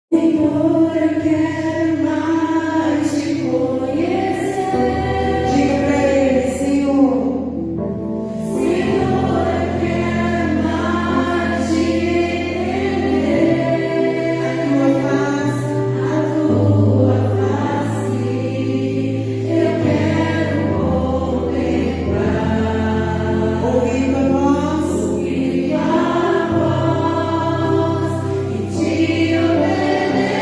Senhor, eu quero mais te conhecer. Diga pra Ele, Senhor. Senhor, eu quero mais te entender. A tua face, eu quero contemplar. Ouvir tua voz, e te obedecer.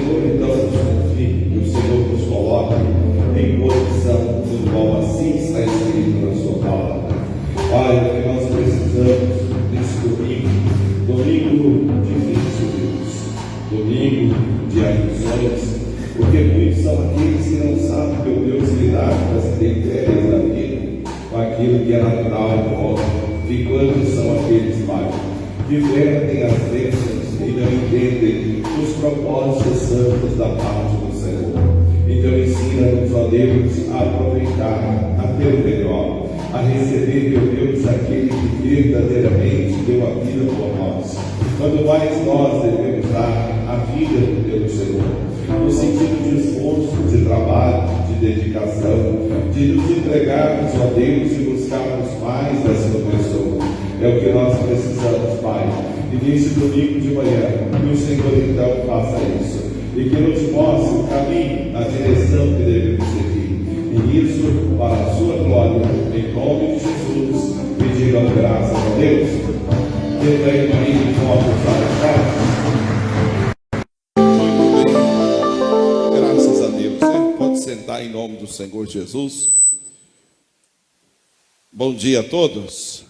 Senhor então nos confie, que o Senhor nos coloque em posição no qual assim está escrito na sua palavra. Pai, o que nós precisamos nesse domingo difícil, Deus, domingo de aflições, porque muitos são aqueles que não sabem, meu Deus, lidar com as intempéries da vida, com aquilo que é natural e novo. E quantos são aqueles, Pai, que perdem as bênçãos e não entendem os propósitos santos da parte do Senhor. Então ensina-nos, ó Deus, a aproveitar, a ter o melhor, a receber, meu Deus, aquele que verdadeiramente deu a vida por nós. Quando mais nós devemos dar a vida do Deus Senhor, no sentido de esforço, de trabalho, de dedicação, de nos entregarmos a Deus e buscarmos mais da sua pessoa. É o que nós precisamos, Pai. E nesse domingo de manhã, que o Senhor então faça isso e que nos mostre o caminho, a direção que devemos seguir. E isso para a sua glória, em nome de Jesus, pedimos graças a Deus. Deus aí, Maria, de volta para muito bem, graças a Deus. Você pode sentar em nome do Senhor Jesus. Bom dia a todos.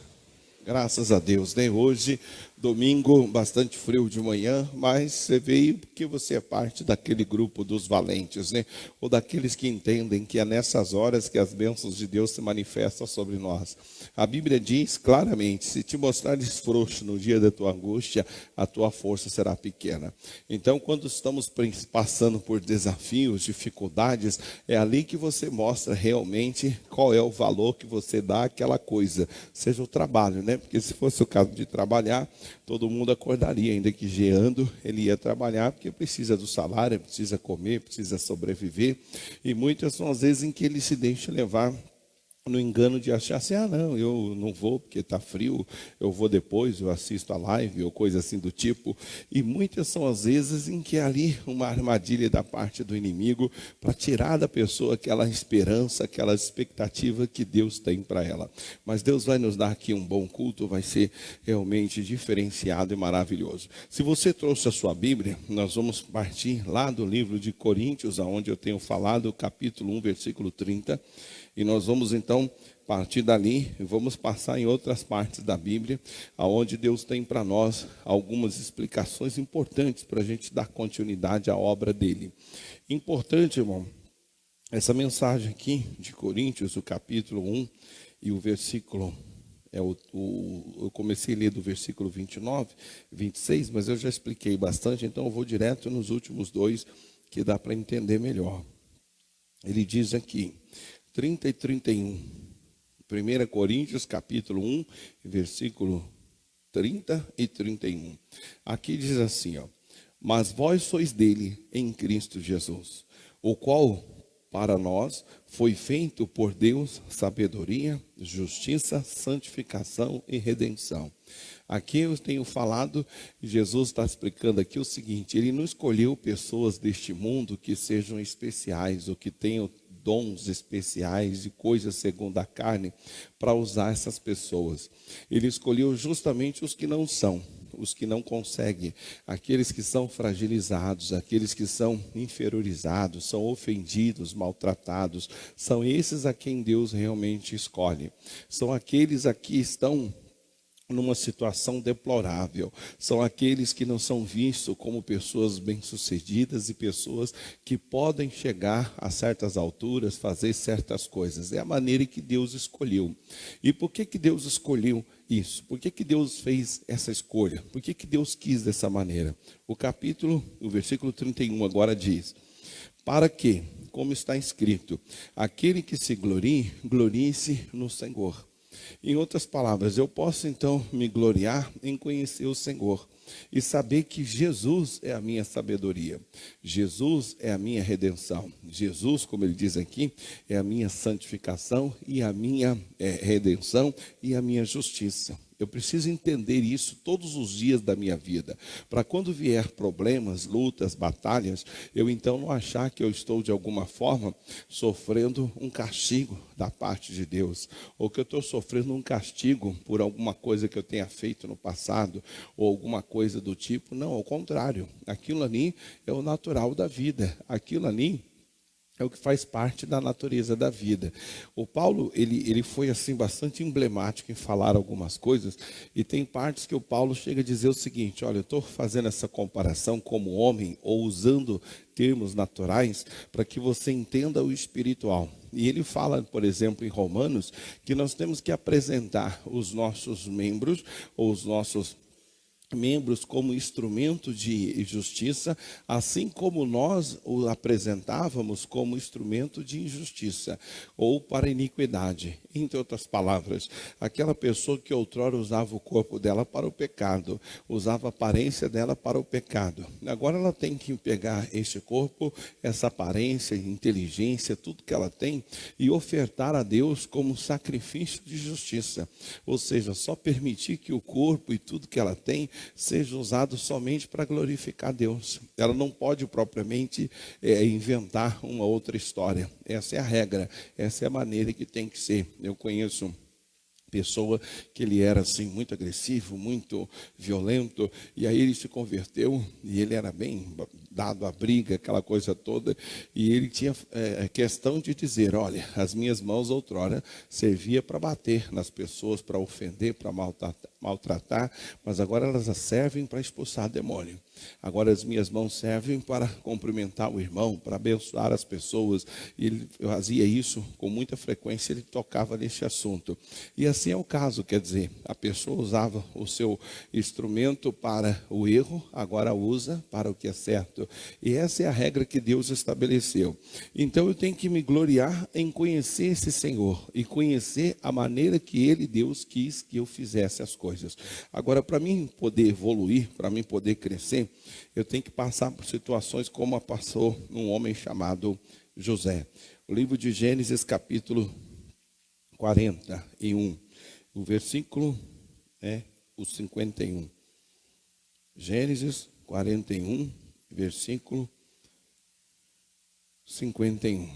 Graças a Deus, né? Hoje, domingo, bastante frio de manhã, mas você veio porque você é parte daquele grupo dos valentes, né? Ou daqueles que entendem que é nessas horas que as bênçãos de Deus se manifestam sobre nós. A Bíblia diz claramente: se te mostrares frouxo no dia da tua angústia, a tua força será pequena. Então, quando estamos passando por desafios, dificuldades, é ali que você mostra realmente qual é o valor que você dá àquela coisa, seja o trabalho, né? Porque se fosse o caso de trabalhar, todo mundo acordaria, ainda que geando, ele ia trabalhar, porque precisa do salário, precisa comer, precisa sobreviver. E muitas são as vezes em que ele se deixa levar no engano de achar assim: ah não, eu não vou porque está frio, eu vou depois, eu assisto a live, ou coisa assim do tipo. E muitas são as vezes em que é ali uma armadilha da parte do inimigo para tirar da pessoa aquela esperança, aquela expectativa que Deus tem para ela. Mas Deus vai nos dar aqui um bom culto, vai ser realmente diferenciado e maravilhoso. Se você trouxe a sua Bíblia, nós vamos partir lá do livro de Coríntios, onde eu tenho falado, capítulo 1, versículo 30. E nós vamos então partir dali e vamos passar em outras partes da Bíblia, aonde Deus tem para nós algumas explicações importantes para a gente dar continuidade à obra dele. Importante, irmão, essa mensagem aqui de Coríntios, o capítulo 1 e o versículo, eu comecei a ler do versículo 29, 26, mas eu já expliquei bastante, então eu vou direto nos últimos dois, que dá para entender melhor. Ele diz aqui, 30 e 31, 1 Coríntios capítulo 1, versículo 30 e 31. Aqui diz assim, ó: mas vós sois dele em Cristo Jesus, o qual para nós foi feito por Deus sabedoria, justiça, santificação e redenção. Aqui eu tenho falado, Jesus está explicando aqui o seguinte: ele não escolheu pessoas deste mundo que sejam especiais ou que tenham dons especiais e coisas segundo a carne para usar essas pessoas. Ele escolheu justamente os que não são, os que não conseguem, aqueles que são fragilizados, aqueles que são inferiorizados, são ofendidos, maltratados. São esses a quem Deus realmente escolhe. São aqueles a que estão numa situação deplorável. São aqueles que não são vistos como pessoas bem-sucedidas e pessoas que podem chegar a certas alturas, fazer certas coisas. É a maneira que Deus escolheu. E por que Deus escolheu isso? Por que Deus fez essa escolha? Por que Deus quis dessa maneira? O versículo 31 agora diz: para que, como está escrito, aquele que se glorie, glorie-se no Senhor. Em outras palavras, eu posso então me gloriar em conhecer o Senhor e saber que Jesus é a minha sabedoria, Jesus é a minha redenção, Jesus, como ele diz aqui, é a minha santificação e a minha redenção e a minha justiça. Eu preciso entender isso todos os dias da minha vida, para quando vier problemas, lutas, batalhas, eu então não achar que eu estou de alguma forma sofrendo um castigo da parte de Deus, ou que eu estou sofrendo um castigo por alguma coisa que eu tenha feito no passado, ou alguma coisa do tipo. Não, ao contrário, aquilo ali é o natural da vida, aquilo ali é o que faz parte da natureza da vida. O Paulo, ele foi assim bastante emblemático em falar algumas coisas, e tem partes que o Paulo chega a dizer o seguinte: olha, eu estou fazendo essa comparação como homem, ou usando termos naturais, para que você entenda o espiritual. E ele fala, por exemplo, em Romanos, que nós temos que apresentar os nossos membros, ou os nossos membros como instrumento de justiça, assim como nós o apresentávamos como instrumento de injustiça ou para iniquidade. Entre outras palavras, aquela pessoa que outrora usava o corpo dela para o pecado, usava a aparência dela para o pecado, agora ela tem que pegar este corpo, essa aparência, inteligência, tudo que ela tem, e ofertar a Deus como sacrifício de justiça, ou seja, só permitir que o corpo e tudo que ela tem seja usado somente para glorificar Deus. Ela não pode propriamente inventar uma outra história. Essa é a regra, essa é a maneira que tem que ser. Eu conheço pessoa que ele era assim muito agressivo, muito violento, e aí ele se converteu e ele era bem dado à briga, aquela coisa toda, e ele tinha questão de dizer: olha, as minhas mãos outrora servia para bater nas pessoas, para ofender, para maltratar, mas agora elas servem para expulsar demônio. Agora as minhas mãos servem para cumprimentar o irmão, para abençoar as pessoas. E ele fazia isso com muita frequência, ele tocava nesse assunto. E assim é o caso, quer dizer, a pessoa usava o seu instrumento para o erro, agora usa para o que é certo. E essa é a regra que Deus estabeleceu. Então eu tenho que me gloriar em conhecer esse Senhor e conhecer a maneira que Ele, Deus, quis que eu fizesse as coisas. Agora, para mim poder evoluir, para mim poder crescer, eu tenho que passar por situações como passou um homem chamado José. O livro de Gênesis, capítulo 41, o versículo o 51. Gênesis 41, versículo 51.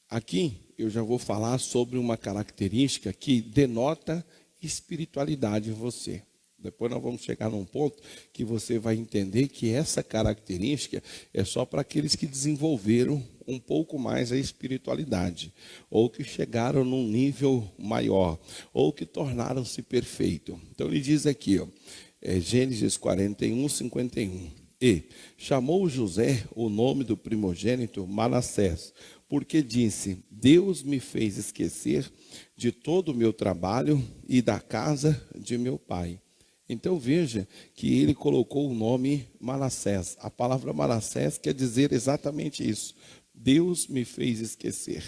Aqui eu já vou falar sobre uma característica que denota espiritualidade em você. Depois nós vamos chegar num ponto que você vai entender que essa característica é só para aqueles que desenvolveram um pouco mais a espiritualidade, ou que chegaram num nível maior, ou que tornaram-se perfeitos. Então ele diz aqui, Gênesis 41, 51. E chamou José o nome do primogênito Manassés, porque disse: Deus me fez esquecer de todo o meu trabalho e da casa de meu pai. Então veja que ele colocou o nome Manassés. A palavra Manassés quer dizer exatamente isso. Deus me fez esquecer.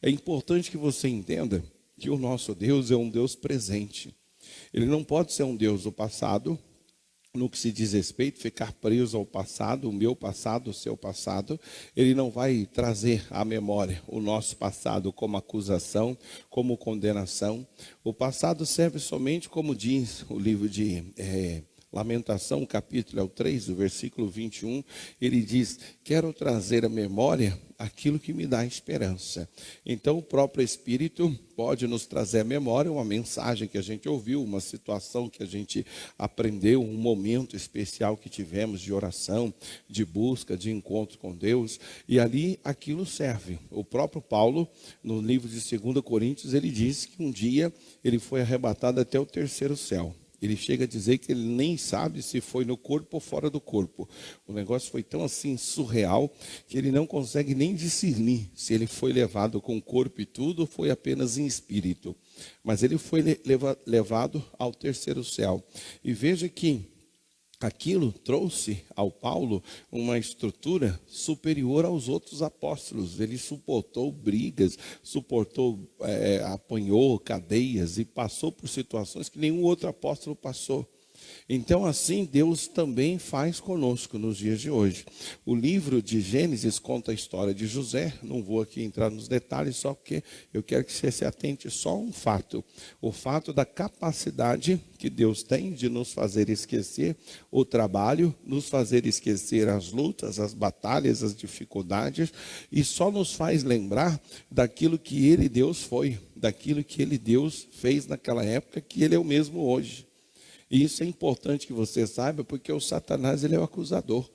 É importante que você entenda que o nosso Deus é um Deus presente. Ele não pode ser um Deus do passado, no que se diz respeito, ficar preso ao passado, o meu passado, o seu passado. Ele não vai trazer à memória o nosso passado como acusação, como condenação. O passado serve somente, como diz o livro de Lamentação, capítulo 3, o versículo 21, ele diz: quero trazer à memória aquilo que me dá esperança. Então o próprio Espírito pode nos trazer à memória uma mensagem que a gente ouviu, uma situação que a gente aprendeu, um momento especial que tivemos de oração, de busca, de encontro com Deus, e ali aquilo serve. O próprio Paulo, no livro de 2 Coríntios, ele diz que um dia ele foi arrebatado até o terceiro céu. Ele chega a dizer que ele nem sabe se foi no corpo ou fora do corpo. O negócio foi tão assim surreal que ele não consegue nem discernir se ele foi levado com corpo e tudo ou foi apenas em espírito. Mas ele foi levado ao terceiro céu. E veja que aquilo trouxe ao Paulo uma estrutura superior aos outros apóstolos. Ele suportou brigas, apanhou cadeias e passou por situações que nenhum outro apóstolo passou. Então, assim, Deus também faz conosco nos dias de hoje. O livro de Gênesis conta a história de José. Não vou aqui entrar nos detalhes, só porque eu quero que você se atente só a um fato. O fato da capacidade que Deus tem de nos fazer esquecer o trabalho, nos fazer esquecer as lutas, as batalhas, as dificuldades, e só nos faz lembrar daquilo que Ele, Deus, foi, daquilo que Ele, Deus, fez naquela época, que Ele é o mesmo hoje. E isso é importante que você saiba, porque o Satanás, ele é o acusador.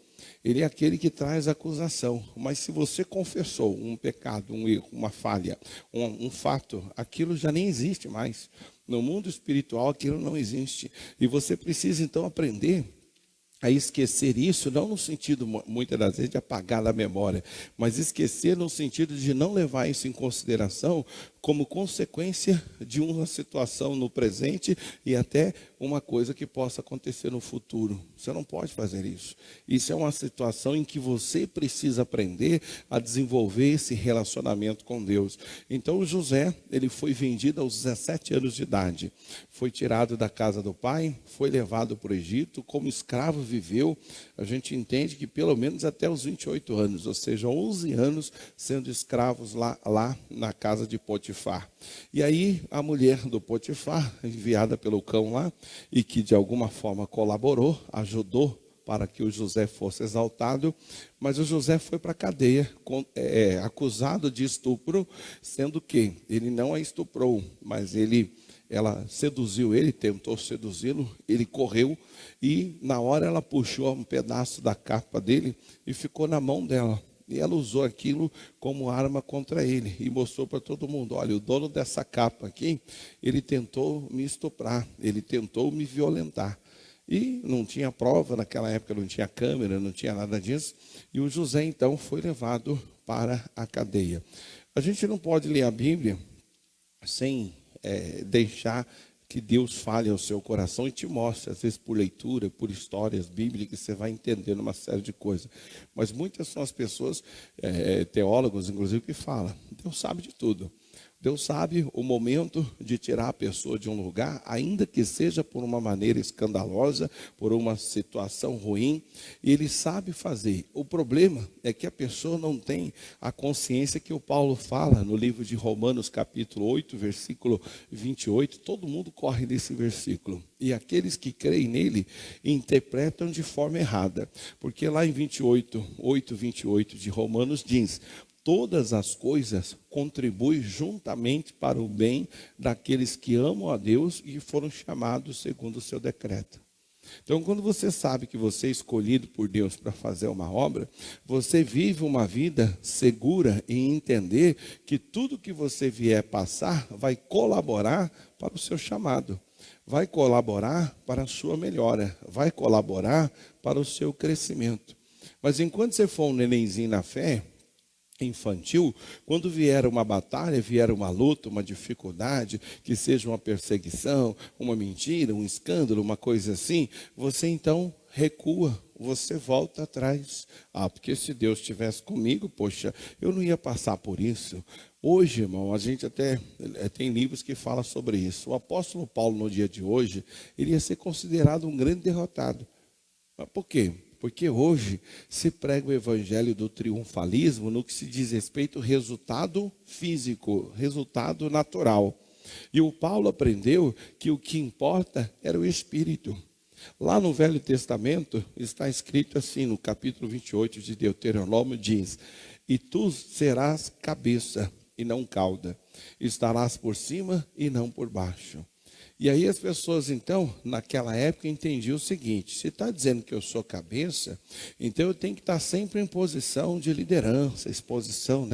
Ele é aquele que traz acusação. Mas se você confessou um pecado, um erro, uma falha, um fato, aquilo já nem existe mais. No mundo espiritual, aquilo não existe. E você precisa, então, aprender a esquecer isso, não no sentido, muitas das vezes, de apagar da memória, mas esquecer no sentido de não levar isso em consideração como consequência de uma situação no presente e até uma coisa que possa acontecer no futuro. Você não pode fazer isso. Isso é uma situação em que você precisa aprender a desenvolver esse relacionamento com Deus. Então, o José, ele foi vendido aos 17 anos de idade. Foi tirado da casa do pai, foi levado para o Egito, como escravo viveu, a gente entende que pelo menos até os 28 anos, ou seja, 11 anos sendo escravos lá na casa de Potifar. E aí a mulher do Potifar, enviada pelo cão lá, e que de alguma forma colaborou, ajudou para que o José fosse exaltado, mas o José foi para a cadeia, acusado de estupro, sendo que ele não a estuprou, mas ela seduziu ele, tentou seduzi-lo, ele correu e na hora ela puxou um pedaço da capa dele e ficou na mão dela. E ela usou aquilo como arma contra ele e mostrou para todo mundo: olha, o dono dessa capa aqui, ele tentou me estuprar, ele tentou me violentar. E não tinha prova, naquela época não tinha câmera, não tinha nada disso. E o José então foi levado para a cadeia. A gente não pode ler a Bíblia sem deixar que Deus fale ao seu coração e te mostre, às vezes por leitura, por histórias bíblicas, você vai entendendo uma série de coisas. Mas muitas são as pessoas, teólogos inclusive, que falam: Deus sabe de tudo. Deus sabe o momento de tirar a pessoa de um lugar, ainda que seja por uma maneira escandalosa, por uma situação ruim, e Ele sabe fazer. O problema é que a pessoa não tem a consciência que o Paulo fala no livro de Romanos, capítulo 8, versículo 28, todo mundo corre nesse versículo. E aqueles que creem nele interpretam de forma errada, porque lá em 28 de Romanos diz: todas as coisas contribuem juntamente para o bem daqueles que amam a Deus e foram chamados segundo o seu decreto. Então, quando você sabe que você é escolhido por Deus para fazer uma obra, você vive uma vida segura em entender que tudo que você vier passar vai colaborar para o seu chamado, vai colaborar para a sua melhora, vai colaborar para o seu crescimento. Mas enquanto você for um nenenzinho na fé, infantil, quando vier uma batalha, vier uma luta, uma dificuldade, que seja uma perseguição, uma mentira, um escândalo, uma coisa assim, você então recua, você volta atrás. Porque se Deus estivesse comigo, poxa, eu não ia passar por isso. Hoje, irmão, a gente até tem livros que falam sobre isso. O apóstolo Paulo, no dia de hoje, ele ia ser considerado um grande derrotado. Mas por quê? Porque hoje se prega o evangelho do triunfalismo no que se diz respeito ao resultado físico, resultado natural. E o Paulo aprendeu que o que importa era o espírito. Lá no Velho Testamento está escrito assim, no capítulo 28 de Deuteronômio, diz: e tu serás cabeça e não cauda, estarás por cima e não por baixo. E aí as pessoas, então, naquela época, entendiam o seguinte: se está dizendo que eu sou cabeça, então eu tenho que estar sempre em posição de liderança, exposição,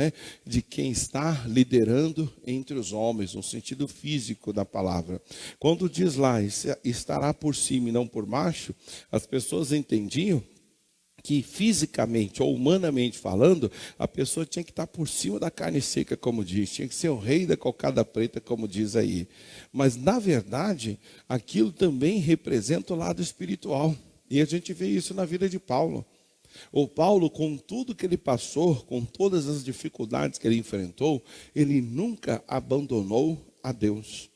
de quem está liderando entre os homens, no sentido físico da palavra. Quando diz lá, estará por cima e não por baixo, as pessoas entendiam que fisicamente ou humanamente falando, a pessoa tinha que estar por cima da carne seca, como diz, tinha que ser o rei da cocada preta, como diz aí. Mas, na verdade, aquilo também representa o lado espiritual. E a gente vê isso na vida de Paulo. O Paulo, com tudo que ele passou, com todas as dificuldades que ele enfrentou, ele nunca abandonou a Deus.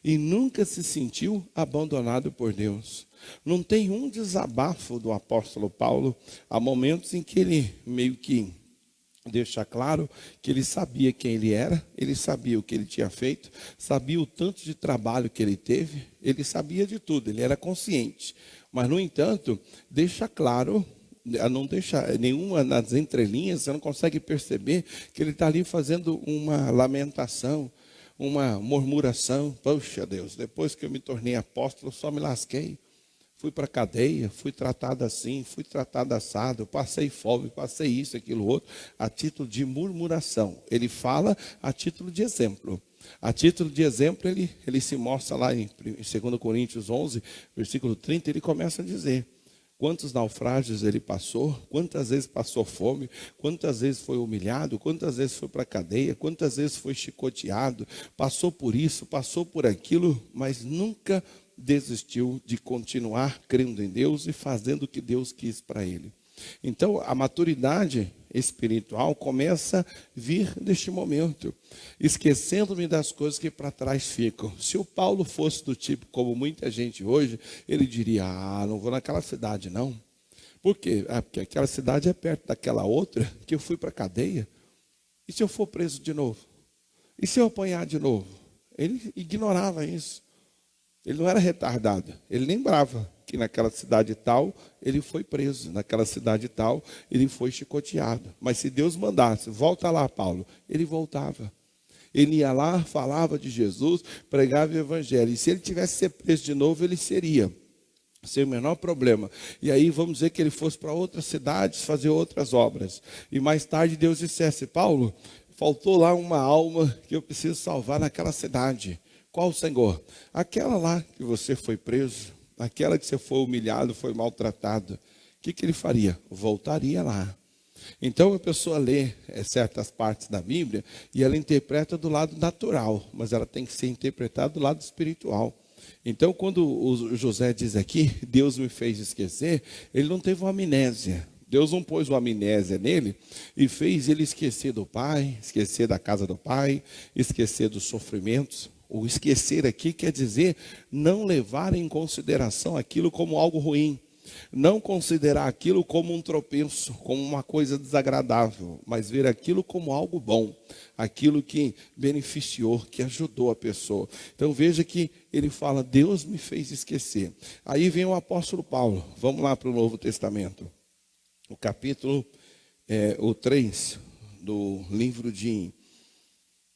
e nunca se sentiu abandonado por Deus. Não tem um desabafo do apóstolo Paulo. Há momentos em que ele meio que deixa claro que ele sabia quem ele era, ele sabia o que ele tinha feito, sabia o tanto de trabalho que ele teve, ele sabia de tudo, ele era consciente. Mas, no entanto, deixa claro, não deixa nenhuma nas entrelinhas, você não consegue perceber que ele está ali fazendo uma lamentação, uma murmuração. Poxa Deus, depois que eu me tornei apóstolo, só me lasquei. Fui para a cadeia, fui tratado assim, fui tratado assado, passei fome, passei isso, aquilo, outro, a título de murmuração. Ele fala a título de exemplo. A título de exemplo, ele se mostra lá em 2 Coríntios 11, versículo 30, ele começa a dizer quantos naufrágios ele passou, quantas vezes passou fome, quantas vezes foi humilhado, quantas vezes foi para a cadeia, quantas vezes foi chicoteado, passou por isso, passou por aquilo, mas nunca desistiu de continuar crendo em Deus e fazendo o que Deus quis para ele. Então, a maturidade espiritual começa a vir neste momento, esquecendo-me das coisas que para trás ficam. Se o Paulo fosse do tipo como muita gente hoje, ele diria, não vou naquela cidade não. Por quê? Porque aquela cidade é perto daquela outra que eu fui para a cadeia. E se eu for preso de novo? E se eu apanhar de novo? Ele ignorava isso. Ele não era retardado, ele lembrava que naquela cidade tal ele foi preso, naquela cidade tal ele foi chicoteado. Mas se Deus mandasse, volta lá, Paulo, ele voltava. Ele ia lá, falava de Jesus, pregava o evangelho. E se ele tivesse que ser preso de novo, ele seria, sem o menor problema. E aí vamos dizer que ele fosse para outras cidades fazer outras obras. E mais tarde Deus dissesse, Paulo, faltou lá uma alma que eu preciso salvar naquela cidade. Qual, Senhor? Aquela lá que você foi preso, aquela que você foi humilhado, foi maltratado. O que ele faria? Voltaria lá. Então a pessoa lê certas partes da Bíblia e ela interpreta do lado natural, mas ela tem que ser interpretada do lado espiritual. Então quando o José diz aqui, Deus me fez esquecer, ele não teve uma amnésia. Deus não pôs uma amnésia nele e fez ele esquecer do pai, esquecer da casa do pai, esquecer dos sofrimentos. O esquecer aqui quer dizer não levar em consideração aquilo como algo ruim. Não considerar aquilo como um tropeço, como uma coisa desagradável, mas ver aquilo como algo bom. Aquilo que beneficiou, que ajudou a pessoa. Então veja que ele fala, Deus me fez esquecer. Aí vem o apóstolo Paulo. Vamos lá para o Novo Testamento. O capítulo 3 do livro de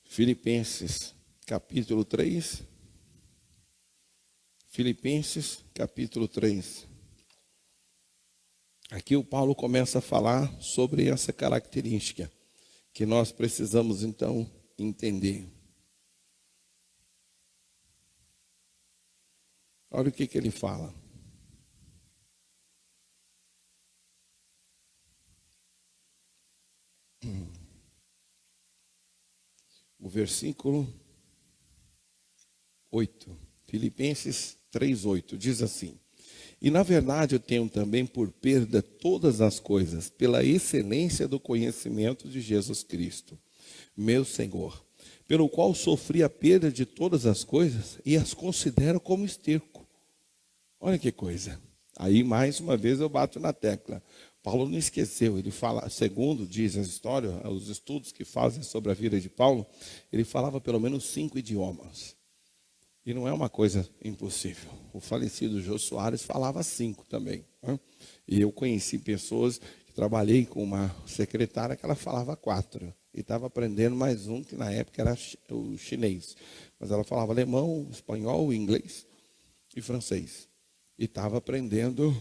Filipenses. Capítulo 3, Filipenses, capítulo 3. Aqui o Paulo começa a falar sobre essa característica que nós precisamos então entender. Olha o que ele fala. O versículo 8, Filipenses 3:8, diz assim: e na verdade eu tenho também por perda todas as coisas, pela excelência do conhecimento de Jesus Cristo, meu Senhor, pelo qual sofri a perda de todas as coisas e as considero como esterco. Olha que coisa. Aí mais uma vez eu bato na tecla. Paulo não esqueceu, ele fala, segundo diz a história, os estudos que fazem sobre a vida de Paulo, ele falava pelo menos 5 idiomas. E não é uma coisa impossível. O falecido Jô Soares falava 5 também. Né? E eu conheci pessoas que trabalhei com uma secretária que ela falava 4. E estava aprendendo mais um que na época era o chinês. Mas ela falava alemão, espanhol, inglês e francês. E estava aprendendo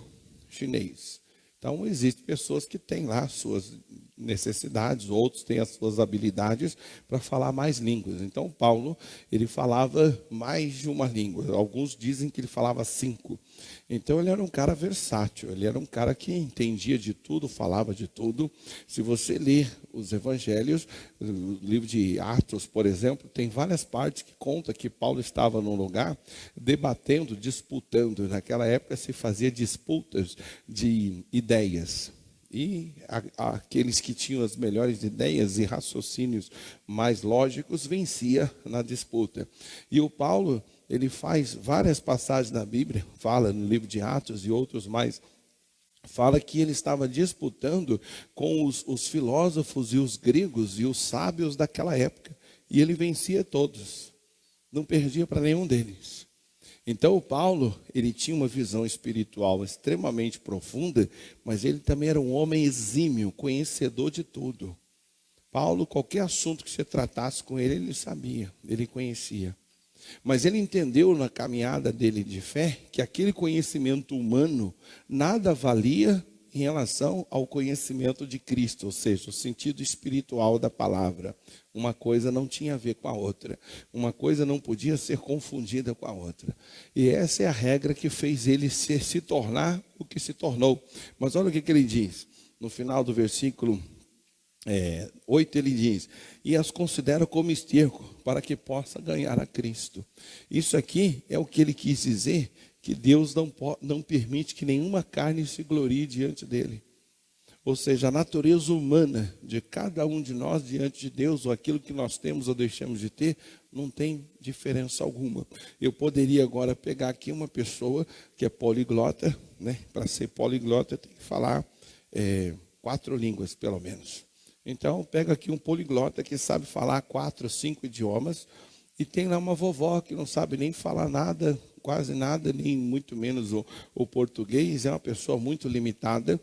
chinês. Então, existem pessoas que têm lá suas necessidades, outros têm as suas habilidades para falar mais línguas. Então, Paulo, ele falava mais de uma língua. Alguns dizem que ele falava 5. Então, ele era um cara versátil, ele era um cara que entendia de tudo, falava de tudo. Se você ler os evangelhos, o livro de Atos, por exemplo, tem várias partes que conta que Paulo estava num lugar debatendo, disputando. Naquela época se fazia disputas de ideias. E aqueles que tinham as melhores ideias e raciocínios mais lógicos vencia na disputa. E o Paulo, ele faz várias passagens na Bíblia, fala no livro de Atos e outros mais, fala que ele estava disputando com os filósofos e os gregos e os sábios daquela época. E ele vencia todos, não perdia para nenhum deles. Então o Paulo, ele tinha uma visão espiritual extremamente profunda, mas ele também era um homem exímio, conhecedor de tudo. Paulo, qualquer assunto que você tratasse com ele, ele sabia, ele conhecia. Mas ele entendeu na caminhada dele de fé que aquele conhecimento humano nada valia em relação ao conhecimento de Cristo, ou seja, o sentido espiritual da palavra. Uma coisa não tinha a ver com a outra. Uma coisa não podia ser confundida com a outra. E essa é a regra que fez ele se tornar o que se tornou. Mas olha o que ele diz. No final do versículo 8 ele diz: e as considero como esterco para que possa ganhar a Cristo. Isso aqui é o que ele quis dizer, que Deus não permite que nenhuma carne se glorie diante dele. Ou seja, a natureza humana de cada um de nós diante de Deus, ou aquilo que nós temos ou deixamos de ter, não tem diferença alguma. Eu poderia agora pegar aqui uma pessoa que é poliglota, né? Para ser poliglota tem que falar 4 línguas pelo menos. Então, pega aqui um poliglota que sabe falar 4, 5 idiomas, e tem lá uma vovó que não sabe nem falar nada, quase nada, nem muito menos o português, é uma pessoa muito limitada,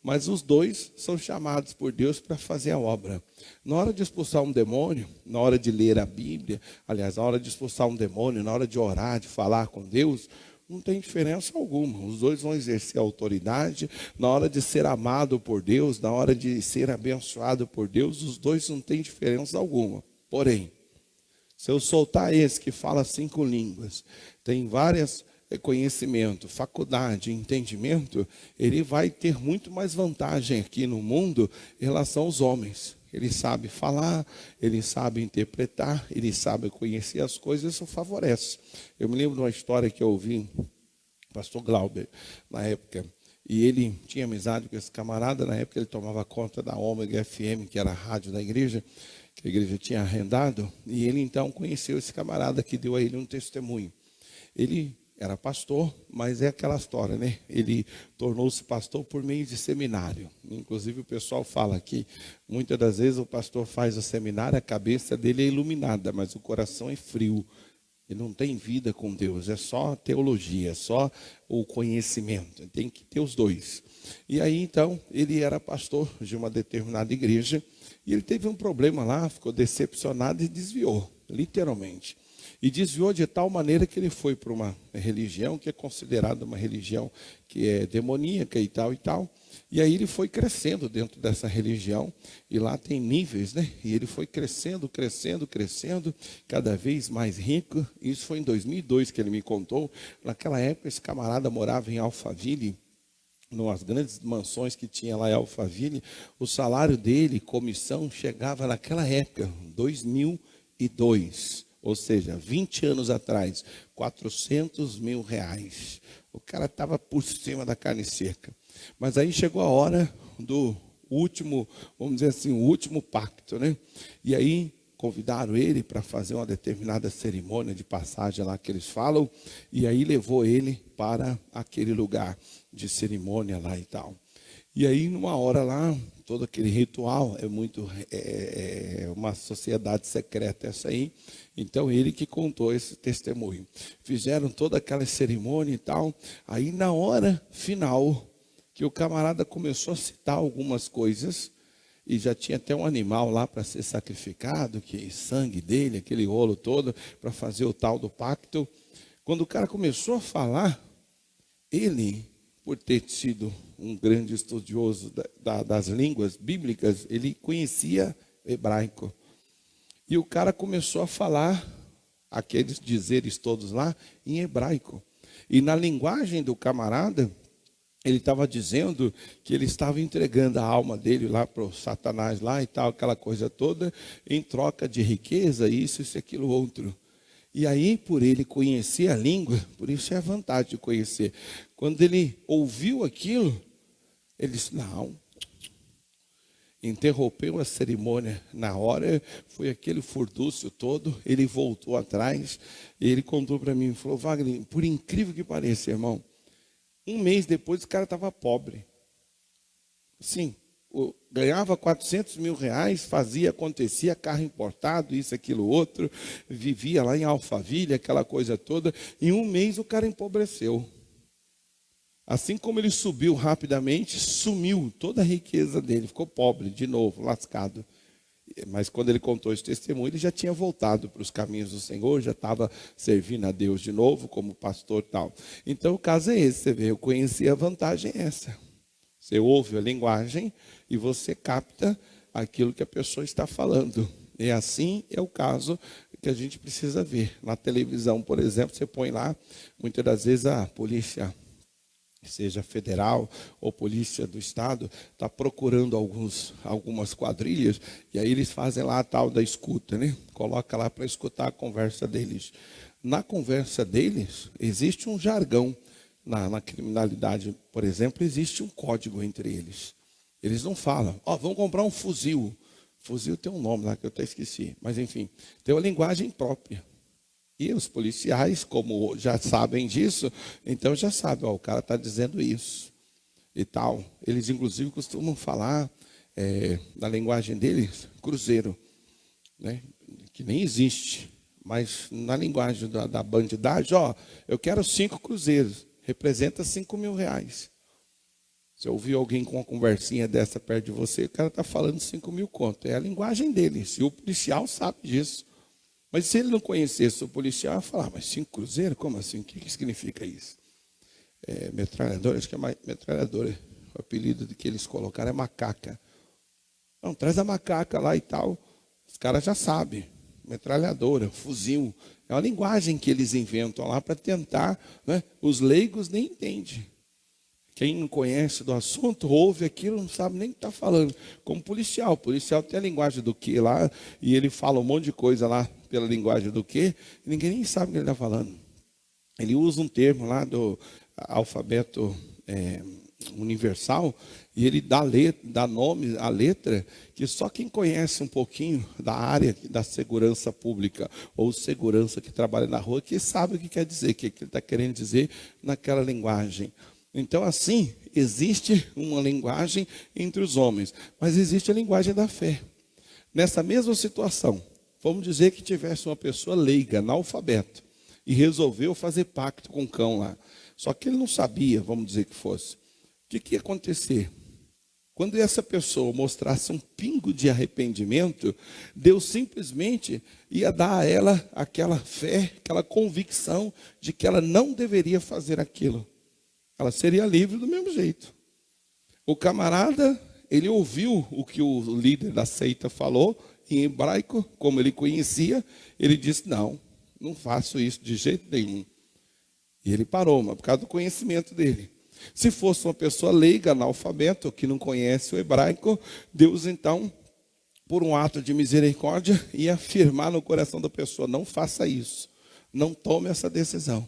mas os dois são chamados por Deus para fazer a obra. Na hora de expulsar um demônio, na hora de ler a Bíblia, aliás, na hora de expulsar um demônio, na hora de orar, de falar com Deus, não tem diferença alguma. Os dois vão exercer autoridade. Na hora de ser amado por Deus, na hora de ser abençoado por Deus, os dois não tem diferença alguma. Porém, se eu soltar esse que fala 5 línguas, tem várias conhecimento, faculdade, entendimento, ele vai ter muito mais vantagem aqui no mundo em relação aos homens. Ele sabe falar, ele sabe interpretar, ele sabe conhecer as coisas, isso favorece. Eu me lembro de uma história que eu ouvi, pastor Glauber, na época, e ele tinha amizade com esse camarada, na época ele tomava conta da Ômega FM, que era a rádio da igreja, que a igreja tinha arrendado, e ele então conheceu esse camarada que deu a ele um testemunho. Ele era pastor, mas é aquela história, né? Ele tornou-se pastor por meio de seminário. Inclusive o pessoal fala que muitas das vezes o pastor faz o seminário, a cabeça dele é iluminada, mas o coração é frio. Ele não tem vida com Deus, é só teologia, é só o conhecimento. Tem que ter os dois. E aí então ele era pastor de uma determinada igreja e ele teve um problema lá, ficou decepcionado e desviou, literalmente. E desviou de tal maneira que ele foi para uma religião que é considerada uma religião que é demoníaca e tal e tal. E aí ele foi crescendo dentro dessa religião. E lá tem níveis, né? E ele foi crescendo, crescendo, crescendo, cada vez mais rico. Isso foi em 2002 que ele me contou. Naquela época esse camarada morava em Alphaville, nas grandes mansões que tinha lá em Alphaville. O salário dele, comissão, chegava naquela época, 2002. Ou seja, 20 anos atrás, 400 mil reais. O cara estava por cima da carne seca. Mas aí chegou a hora do último, vamos dizer assim, o último pacto, né? E aí convidaram ele para fazer uma determinada cerimônia de passagem lá que eles falam. E aí levou ele para aquele lugar de cerimônia lá e tal. E aí, numa hora lá, todo aquele ritual é uma sociedade secreta essa aí. Então, ele que contou esse testemunho. Fizeram toda aquela cerimônia e tal. Aí, na hora final, que o camarada começou a citar algumas coisas, e já tinha até um animal lá para ser sacrificado, que sangue dele, aquele rolo todo, para fazer o tal do pacto. Quando o cara começou a falar, ele, por ter sido um grande estudioso das línguas bíblicas, ele conhecia hebraico. E o cara começou a falar aqueles dizeres todos lá em hebraico. E na linguagem do camarada, ele estava dizendo que ele estava entregando a alma dele lá para o Satanás lá e tal, aquela coisa toda, em troca de riqueza, isso e aquilo outro. E aí, por ele conhecer a língua, por isso é a vantagem de conhecer. Quando ele ouviu aquilo, ele disse, não, interrompeu a cerimônia na hora, foi aquele furdúncio todo, ele voltou atrás, e ele contou para mim, falou, Wagner, por incrível que pareça, irmão, um mês depois o cara estava pobre. Sim, ganhava 400 mil reais, fazia, acontecia, carro importado, isso, aquilo, outro, vivia lá em Alphaville, aquela coisa toda, em um mês o cara empobreceu. Assim como ele subiu rapidamente, sumiu toda a riqueza dele, ficou pobre de novo, lascado. Mas quando ele contou esse testemunho, ele já tinha voltado para os caminhos do Senhor, já estava servindo a Deus de novo, como pastor e tal. Então o caso é esse, você vê, eu conheci a vantagem essa. Você ouve a linguagem e você capta aquilo que a pessoa está falando. E assim é o caso que a gente precisa ver. Na televisão, por exemplo, você põe lá, muitas das vezes a polícia, seja federal ou polícia do estado, está procurando algumas quadrilhas, e aí eles fazem lá a tal da escuta, né? Coloca lá para escutar a conversa deles. Na conversa deles, existe um jargão. Na criminalidade, por exemplo, existe um código entre eles. Eles não falam, vamos comprar um fuzil. Fuzil tem um nome lá que eu até esqueci. Mas enfim, tem uma linguagem própria. E os policiais, como já sabem disso, então já sabem, o cara está dizendo isso e tal. Eles inclusive costumam falar, na linguagem deles, cruzeiro, né? Que nem existe. Mas na linguagem da bandidagem, eu quero 5 cruzeiros. Representa 5 mil reais. Se ouvir alguém com uma conversinha dessa perto de você, o cara está falando 5 mil conto. É a linguagem dele. Se o policial sabe disso. Mas se ele não conhecesse o policial, ia falar, mas 5 cruzeiros? Como assim? O que significa isso? Metralhadora, acho que é metralhadora. O apelido que eles colocaram é macaca. Não, traz a macaca lá e tal. Os caras já sabem. Metralhadora, fuzil. É uma linguagem que eles inventam lá para tentar, né? Os leigos nem entendem. Quem não conhece do assunto, ouve aquilo, não sabe nem o que está falando. Como policial. O policial tem a linguagem do que lá, e ele fala um monte de coisa lá pela linguagem do que, e ninguém nem sabe o que ele está falando. Ele usa um termo lá do alfabeto universal, e ele dá nome à letra, que só quem conhece um pouquinho da área da segurança pública, ou segurança que trabalha na rua, que sabe o que quer dizer, o que ele está querendo dizer naquela linguagem. Então, assim, existe uma linguagem entre os homens, mas existe a linguagem da fé. Nessa mesma situação, vamos dizer que tivesse uma pessoa leiga, analfabeto, e resolveu fazer pacto com o cão lá. Só que ele não sabia, vamos dizer que fosse. O que ia acontecer? Quando essa pessoa mostrasse um pingo de arrependimento, Deus simplesmente ia dar a ela aquela fé, aquela convicção de que ela não deveria fazer aquilo. Ela seria livre do mesmo jeito. O camarada, ele ouviu o que o líder da seita falou, em hebraico, como ele conhecia, ele disse, não faço isso de jeito nenhum. E ele parou, mas por causa do conhecimento dele. Se fosse uma pessoa leiga, analfabeto, que não conhece o hebraico, Deus então, por um ato de misericórdia, ia afirmar no coração da pessoa, não faça isso, não tome essa decisão.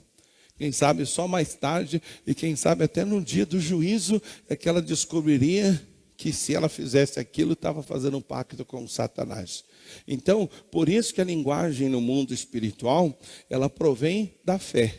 Quem sabe só mais tarde, e quem sabe até no dia do juízo, é que ela descobriria que se ela fizesse aquilo, estava fazendo um pacto com Satanás. Então, por isso que a linguagem no mundo espiritual, ela provém da fé,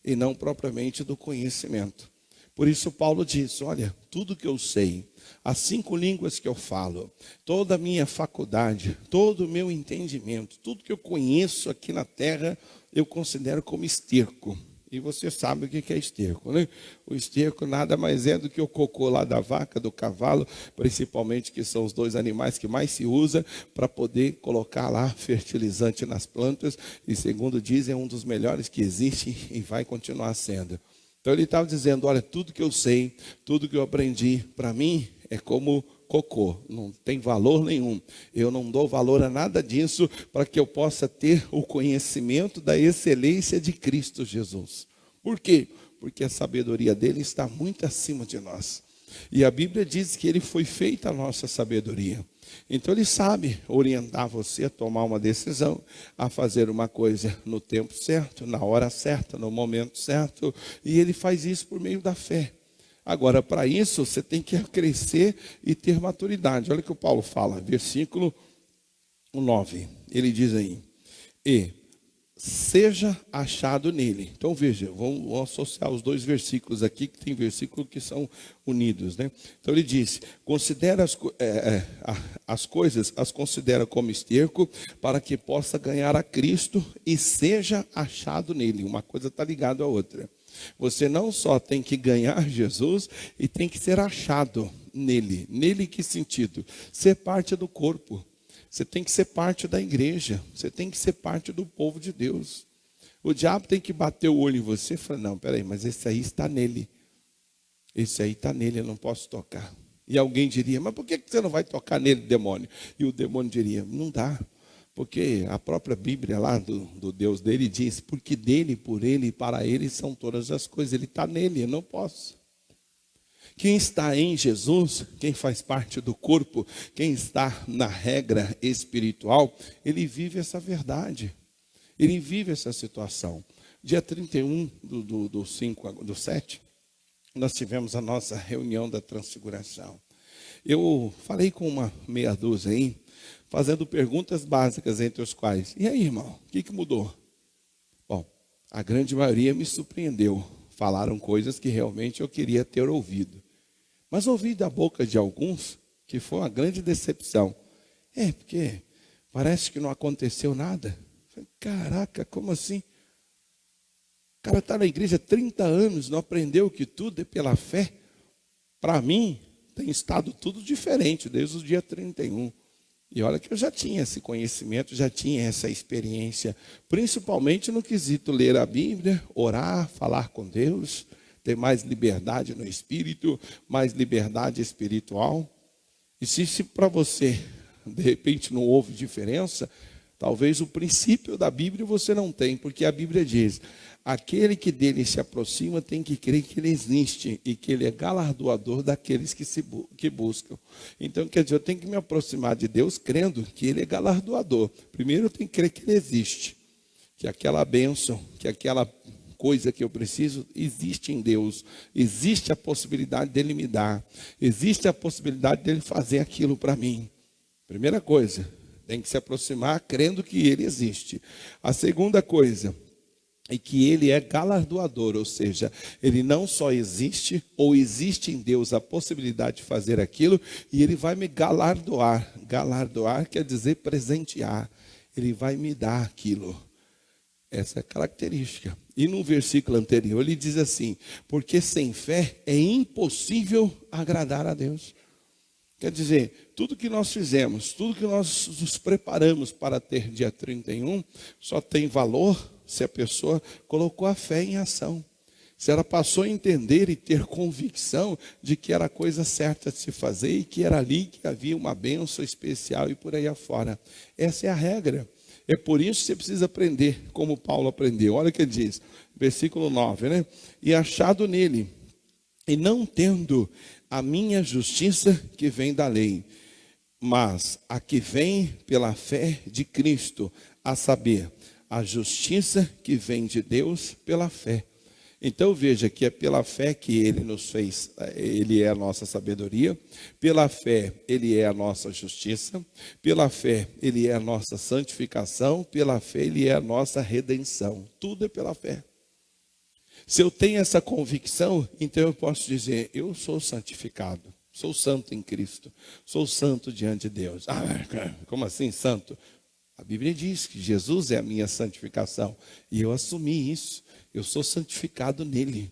e não propriamente do conhecimento. Por isso Paulo diz, olha, tudo que eu sei, as 5 línguas que eu falo, toda a minha faculdade, todo o meu entendimento, tudo que eu conheço aqui na terra, eu considero como esterco. E você sabe o que é esterco, né? O esterco nada mais é do que o cocô lá da vaca, do cavalo, principalmente, que são os 2 animais que mais se usa para poder colocar lá fertilizante nas plantas. E segundo dizem, é um dos melhores que existe e vai continuar sendo. Então ele estava dizendo, olha, tudo que eu sei, tudo que eu aprendi, para mim é como cocô, não tem valor nenhum. Eu não dou valor a nada disso para que eu possa ter o conhecimento da excelência de Cristo Jesus. Por quê? Porque a sabedoria dele está muito acima de nós. E a Bíblia diz que ele foi feita a nossa sabedoria. Então ele sabe orientar você a tomar uma decisão, a fazer uma coisa no tempo certo, na hora certa, no momento certo. E ele faz isso por meio da fé. Agora, para isso, você tem que crescer e ter maturidade. Olha o que o Paulo fala, versículo 9. Ele diz aí: e seja achado nele. Então veja, vamos associar os 2 versículos aqui, que tem versículos que são unidos, né? Então ele disse: considera as coisas, as considera como esterco, para que possa ganhar a Cristo e seja achado nele. Uma coisa está ligada à outra. Você não só tem que ganhar Jesus, e tem que ser achado nele. Nele em que sentido? Ser parte do corpo. Você tem que ser parte da igreja. Você tem que ser parte do povo de Deus. O diabo tem que bater o olho em você e falar: não, peraí, mas esse aí está nele. Esse aí está nele, eu não posso tocar. E alguém diria: mas por que você não vai tocar nele, demônio? E o demônio diria: não dá. Porque a própria Bíblia lá do Deus dele diz: porque dele, por ele e para ele são todas as coisas. Ele está nele, eu não posso. Quem está em Jesus, quem faz parte do corpo, quem está na regra espiritual, ele vive essa verdade. Ele vive essa situação. Dia 31 do 7, nós tivemos a nossa reunião da transfiguração. Eu falei com uma meia dúzia aí, fazendo perguntas básicas, entre os quais: e aí, irmão, o que mudou? Bom, a grande maioria me surpreendeu. Falaram coisas que realmente eu queria ter ouvido. Mas ouvi da boca de alguns que foi uma grande decepção. Porque parece que não aconteceu nada. Caraca, como assim? O cara está na igreja há 30 anos, não aprendeu que tudo é pela fé? Para mim, tem estado tudo diferente desde o dia 31. E olha que eu já tinha esse conhecimento, já tinha essa experiência, principalmente no quesito ler a Bíblia, orar, falar com Deus, ter mais liberdade no espírito, mais liberdade espiritual. E se para você, de repente, não houve diferença, talvez o princípio da Bíblia você não tem, porque a Bíblia diz: aquele que dele se aproxima tem que crer que ele existe e que ele é galardoador daqueles que buscam. Então, quer dizer, eu tenho que me aproximar de Deus crendo que ele é galardoador. Primeiro eu tenho que crer que ele existe, que aquela bênção, que aquela coisa que eu preciso existe em Deus. Existe a possibilidade dele me dar, existe a possibilidade dele fazer aquilo para mim. Primeira coisa, tem que se aproximar crendo que ele existe. A segunda coisa é que ele é galardoador, ou seja, ele não só existe, ou existe em Deus a possibilidade de fazer aquilo, e ele vai me galardoar. Galardoar quer dizer presentear. Ele vai me dar aquilo. Essa é a característica. E no versículo anterior ele diz assim: porque sem fé é impossível agradar a Deus. Quer dizer, tudo que nós fizemos, tudo que nós nos preparamos para ter dia 31, só tem valor se a pessoa colocou a fé em ação. Se ela passou a entender e ter convicção de que era a coisa certa de se fazer e que era ali que havia uma bênção especial e por aí afora. Essa é a regra. É por isso que você precisa aprender como Paulo aprendeu. Olha o que ele diz, versículo 9, né? E achado nele, e não tendo a minha justiça que vem da lei, mas a que vem pela fé de Cristo, a saber, a justiça que vem de Deus pela fé. Então veja que é pela fé que ele nos fez, ele é a nossa sabedoria, pela fé ele é a nossa justiça, pela fé ele é a nossa santificação, pela fé ele é a nossa redenção. Tudo é pela fé. Se eu tenho essa convicção, então eu posso dizer: eu sou santificado, sou santo em Cristo, sou santo diante de Deus. Como assim santo? A Bíblia diz que Jesus é a minha santificação, e eu assumi isso. Eu sou santificado nele.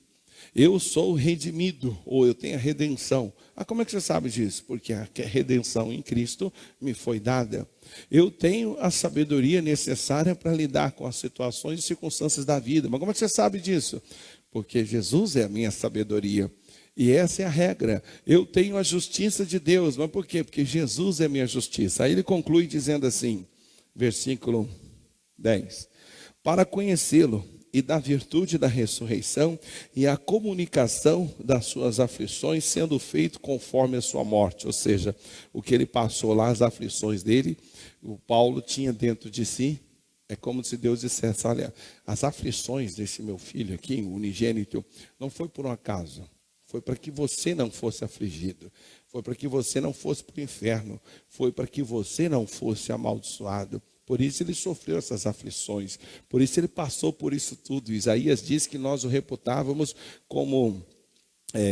Eu sou redimido, ou eu tenho a redenção. Como é que você sabe disso? Porque a redenção em Cristo me foi dada. Eu tenho a sabedoria necessária para lidar com as situações e circunstâncias da vida. Mas como é que você sabe disso? Porque Jesus é a minha sabedoria. E essa é a regra. Eu tenho a justiça de Deus. Mas por quê? Porque Jesus é a minha justiça. Aí ele conclui dizendo assim, versículo 10. Para conhecê-lo e da virtude da ressurreição e a comunicação das suas aflições, sendo feito conforme a sua morte. Ou seja, o que ele passou lá, as aflições dele, o Paulo tinha dentro de si. É como se Deus dissesse: olha, as aflições desse meu filho aqui, o unigênito, não foi por um acaso. foi para que você não fosse afligido, foi para que você não fosse para o inferno, foi para que você não fosse amaldiçoado. Por isso ele sofreu essas aflições, por isso ele passou por isso tudo. Isaías diz que nós o reputávamos como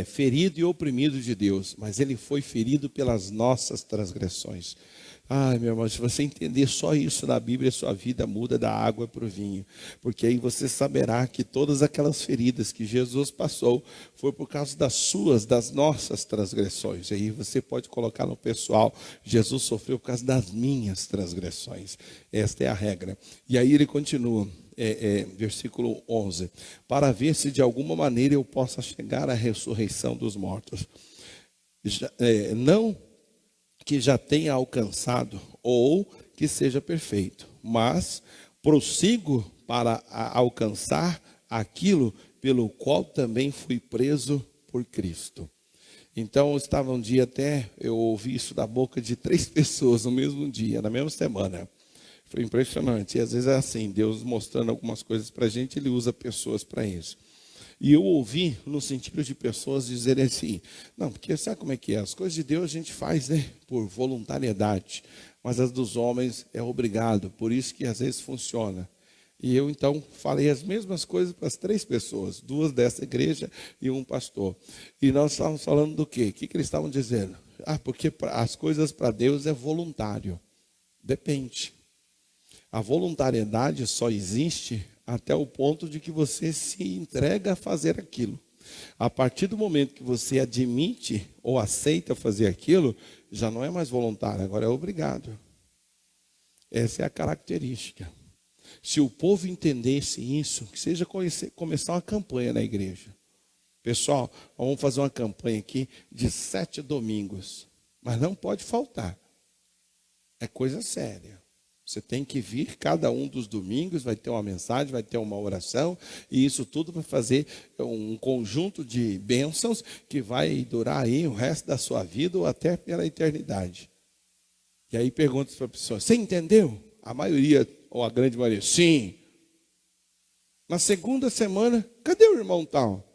ferido e oprimido de Deus, mas ele foi ferido pelas nossas transgressões. Ai, meu irmão, se você entender só isso na Bíblia, sua vida muda da água para o vinho. Porque aí você saberá que todas aquelas feridas que Jesus passou foi por causa das nossas transgressões. E aí você pode colocar no pessoal, Jesus sofreu por causa das minhas transgressões. Esta é a regra. E aí ele continua, versículo 11. Para ver se de alguma maneira eu possa chegar à ressurreição dos mortos. Não que já tenha alcançado ou que seja perfeito, mas prossigo para alcançar aquilo pelo qual também fui preso por Cristo. Então, estava um dia até, eu ouvi isso da boca de 3 pessoas no mesmo dia, na mesma semana. Foi impressionante. E às vezes é assim, Deus mostrando algumas coisas para a gente, Ele usa pessoas para isso. E eu ouvi no sentido de pessoas dizerem assim, não, porque sabe como é que é? As coisas de Deus a gente faz, né, por voluntariedade, mas as dos homens é obrigado, por isso que às vezes funciona. E eu então falei as mesmas coisas para as 3 pessoas, 2 dessa igreja e um pastor. E nós estávamos falando do quê? O que eles estavam dizendo? Porque as coisas para Deus é voluntário. Depende. A voluntariedade só existe até o ponto de que você se entrega a fazer aquilo. A partir do momento que você admite ou aceita fazer aquilo, já não é mais voluntário, agora é obrigado. Essa é a característica. Se o povo entendesse isso, que seja começar uma campanha na igreja. Pessoal, vamos fazer uma campanha aqui de 7 domingos, mas não pode faltar. É coisa séria. Você tem que vir cada um dos domingos, vai ter uma mensagem, vai ter uma oração, e isso tudo vai fazer um conjunto de bênçãos que vai durar aí o resto da sua vida ou até pela eternidade. E aí pergunta para a pessoa, você entendeu? A maioria, ou a grande maioria, sim. Na segunda semana, cadê o irmão tal?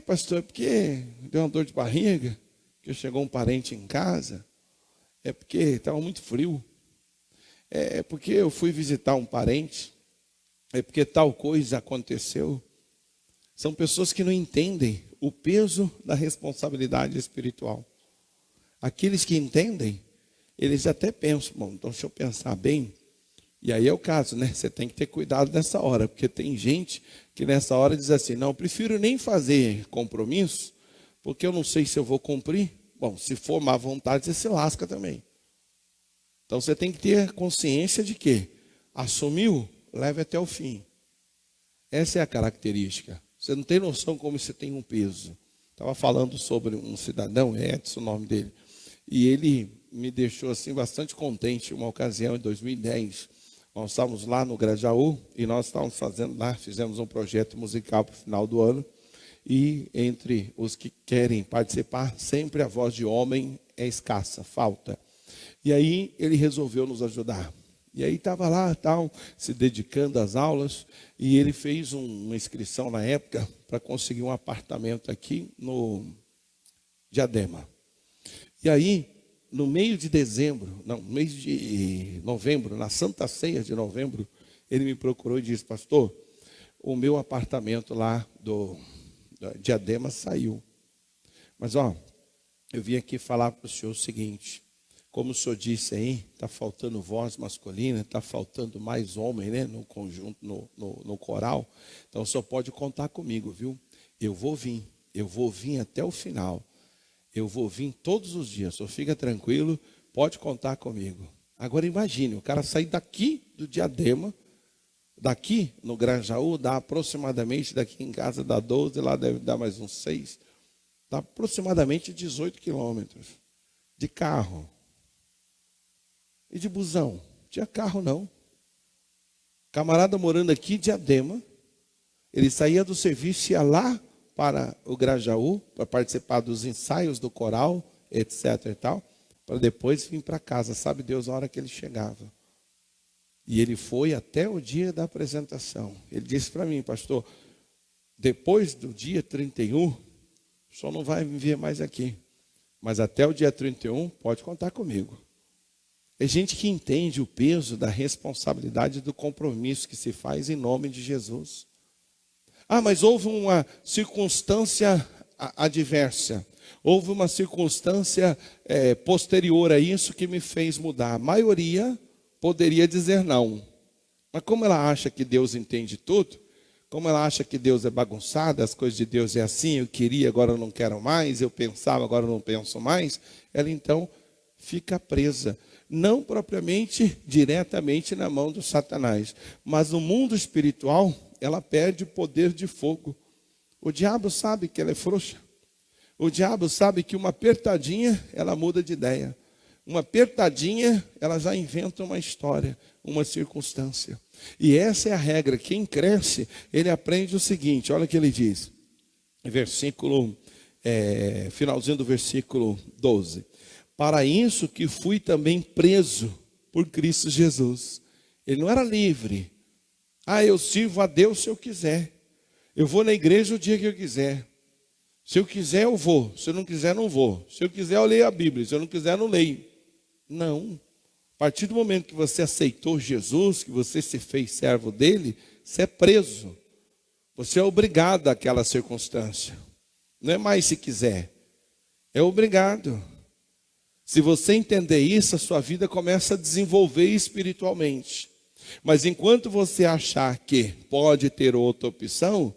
Pastor, é porque deu uma dor de barriga, porque chegou um parente em casa, é porque estava muito frio. É porque eu fui visitar um parente, é porque tal coisa aconteceu. São pessoas que não entendem o peso da responsabilidade espiritual. Aqueles que entendem, eles até pensam, bom, então deixa eu pensar bem. E aí é o caso, né? Você tem que ter cuidado nessa hora, porque tem gente que nessa hora diz assim, não, eu prefiro nem fazer compromisso, porque eu não sei se eu vou cumprir. Bom, se for má vontade, você se lasca também. Então você tem que ter consciência de que assumiu, leve até o fim. Essa é a característica. Você não tem noção como você tem um peso. Estava falando sobre um cidadão, Edson, o nome dele, e ele me deixou assim bastante contente. Uma ocasião em 2010, nós estávamos lá no Grajaú e nós estávamos fazendo lá, fizemos um projeto musical para o final do ano. E entre os que querem participar, sempre a voz de homem é escassa, falta. E aí ele resolveu nos ajudar. E aí estava lá, tal, se dedicando às aulas, e ele fez uma inscrição na época para conseguir um apartamento aqui no Diadema. E aí, no meio de dezembro, não, no mês de novembro, na Santa Ceia de novembro, ele me procurou e disse, pastor, o meu apartamento lá do Diadema saiu. Mas eu vim aqui falar para o senhor o seguinte, como o senhor disse aí, está faltando voz masculina, está faltando mais homem, né, no conjunto, no coral. Então o senhor pode contar comigo, viu? Eu vou vir até o final. Eu vou vir todos os dias, o senhor fica tranquilo, pode contar comigo. Agora imagine, o cara sair daqui do Diadema, daqui no Grajaú, dá aproximadamente, daqui em casa dá 12, lá deve dar mais uns 6, dá aproximadamente 18 quilômetros de carro. E de busão? Não tinha carro não. Camarada morando aqui em Diadema, ele saía do serviço e ia lá para o Grajaú, para participar dos ensaios do coral, etc e tal, para depois vir para casa, sabe Deus a hora que ele chegava. E ele foi até o dia da apresentação. Ele disse para mim, pastor, depois do dia 31, só não vai me ver mais aqui. Mas até o dia 31, pode contar comigo. É gente que entende o peso da responsabilidade do compromisso que se faz em nome de Jesus. Ah, mas houve uma circunstância adversa. Houve uma circunstância posterior a isso que me fez mudar. A maioria poderia dizer não. Mas como ela acha que Deus entende tudo, como ela acha que Deus é bagunçado, as coisas de Deus é assim, eu queria, agora eu não quero mais, eu pensava, agora eu não penso mais, ela então fica presa. Não propriamente, diretamente na mão do Satanás, mas no mundo espiritual, ela perde o poder de fogo. O diabo sabe que ela é frouxa. O diabo sabe que uma apertadinha, ela muda de ideia. Uma apertadinha, ela já inventa uma história, uma circunstância. E essa é a regra. Quem cresce, ele aprende o seguinte, olha o que ele diz. Finalzinho do versículo 12. Para isso que fui também preso por Cristo Jesus. Ele não era livre. Ah, eu sirvo a Deus se eu quiser. Eu vou na igreja o dia que eu quiser. Se eu quiser, eu vou. Se eu não quiser, não vou. Se eu quiser, eu leio a Bíblia. Se eu não quiser, eu não leio. Não. A partir do momento que você aceitou Jesus, que você se fez servo dele, você é preso. Você é obrigado àquela circunstância. Não é mais se quiser. É obrigado. Se você entender isso, a sua vida começa a desenvolver espiritualmente. Mas enquanto você achar que pode ter outra opção,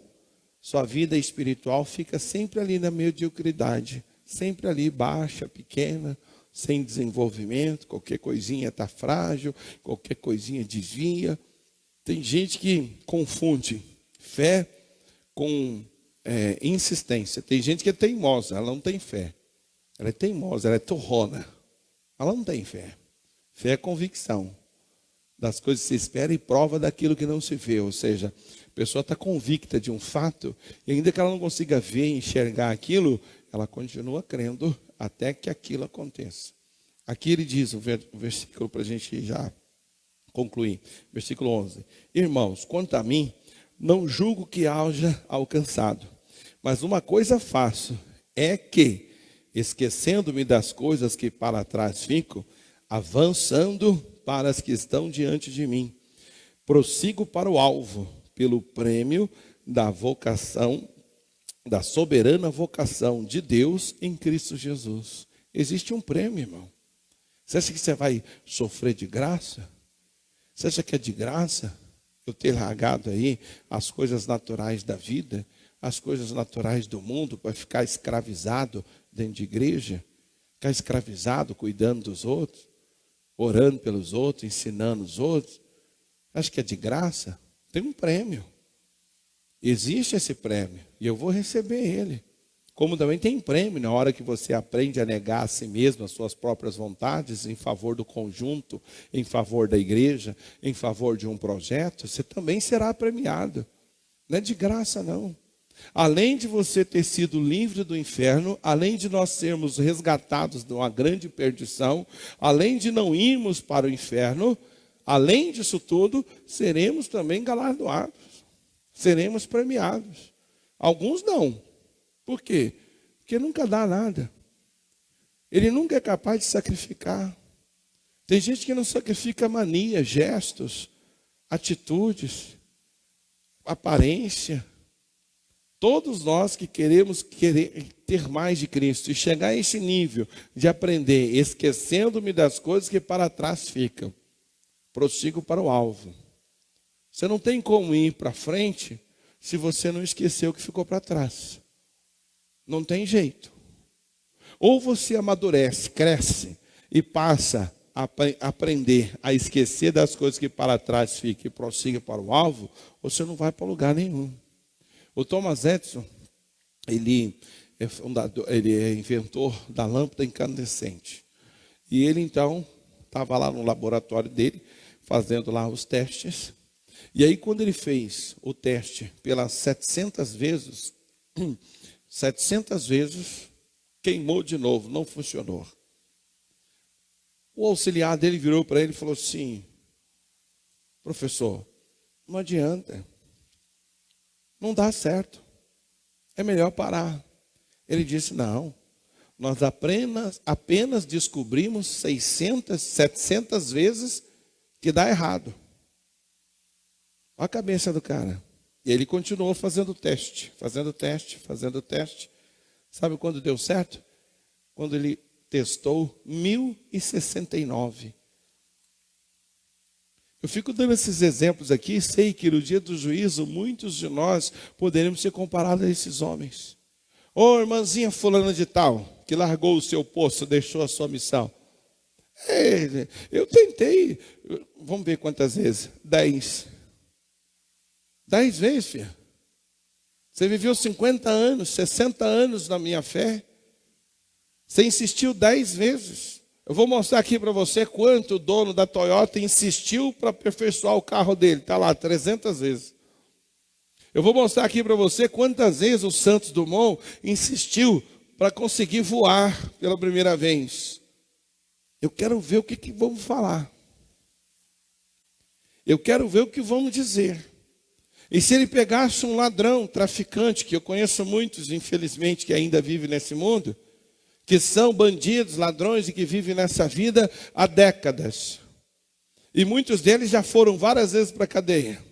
sua vida espiritual fica sempre ali na mediocridade. Sempre ali baixa, pequena, sem desenvolvimento. Qualquer coisinha está frágil, qualquer coisinha desvia. Tem gente que confunde fé com insistência. Tem gente que é teimosa, ela não tem fé. Ela é teimosa, ela é torrona. Ela não tem fé. Fé é convicção das coisas que se espera e prova daquilo que não se vê. Ou seja, a pessoa está convicta de um fato, e ainda que ela não consiga ver e enxergar aquilo, ela continua crendo até que aquilo aconteça. Aqui ele diz, o versículo para a gente já concluir, versículo 11. Irmãos, quanto a mim, não julgo que haja alcançado, mas uma coisa faço, é que, esquecendo-me das coisas que para trás ficam, avançando para as que estão diante de mim, prossigo para o alvo, pelo prêmio da vocação, da soberana vocação de Deus em Cristo Jesus. Existe um prêmio, irmão. Você acha que você vai sofrer de graça? Você acha que é de graça eu ter largado aí as coisas naturais da vida, as coisas naturais do mundo, para ficar escravizado dentro de igreja? Ficar escravizado cuidando dos outros, orando pelos outros, ensinando os outros? Acho que é de graça? Tem um prêmio. Existe esse prêmio e eu vou receber ele. Como também tem prêmio na hora que você aprende a negar a si mesmo, as suas próprias vontades, em favor do conjunto, em favor da igreja, em favor de um projeto, você também será premiado. Não é de graça, não. Além de você ter sido livre do inferno, além de nós sermos resgatados de uma grande perdição, além de não irmos para o inferno, além disso tudo, seremos também galardoados, seremos premiados. Alguns não. Por quê? Porque nunca dá nada. Ele nunca é capaz de sacrificar. Tem gente que não sacrifica mania, gestos, atitudes, aparência. Todos nós que queremos ter mais de Cristo e chegar a esse nível de aprender, esquecendo-me das coisas que para trás ficam, prossigo para o alvo. Você não tem como ir para frente se você não esqueceu o que ficou para trás. Não tem jeito. Ou você amadurece, cresce e passa a aprender a esquecer das coisas que para trás ficam e prossiga para o alvo, ou você não vai para lugar nenhum. O Thomas Edison, ele é inventor da lâmpada incandescente. E ele então estava lá no laboratório dele, fazendo lá os testes. E aí quando ele fez o teste pelas 700 vezes, 700 vezes queimou de novo, não funcionou. O auxiliar dele virou para ele e falou assim: professor, não adianta, não dá certo, é melhor parar. Ele disse, não, nós apenas descobrimos 600, 700 vezes que dá errado. Olha a cabeça do cara. E ele continuou fazendo teste. Sabe quando deu certo? Quando ele testou 1069. Eu fico dando esses exemplos aqui, sei que no dia do juízo, muitos de nós poderemos ser comparados a esses homens. Ô, irmãzinha fulana de tal, que largou o seu posto, deixou a sua missão. Eu tentei, vamos ver quantas vezes? 10 vezes, filha. Você viveu 50 anos, 60 anos na minha fé. Você insistiu 10 vezes. Eu vou mostrar aqui para você quanto o dono da Toyota insistiu para aperfeiçoar o carro dele. Está lá, 300 vezes. Eu vou mostrar aqui para você quantas vezes o Santos Dumont insistiu para conseguir voar pela primeira vez. Eu quero ver o que vamos falar. Eu quero ver o que vamos dizer. E se ele pegasse um ladrão, traficante, que eu conheço muitos, infelizmente, que ainda vivem nesse mundo, que são bandidos, ladrões e que vivem nessa vida há décadas. E muitos deles já foram várias vezes para a cadeia.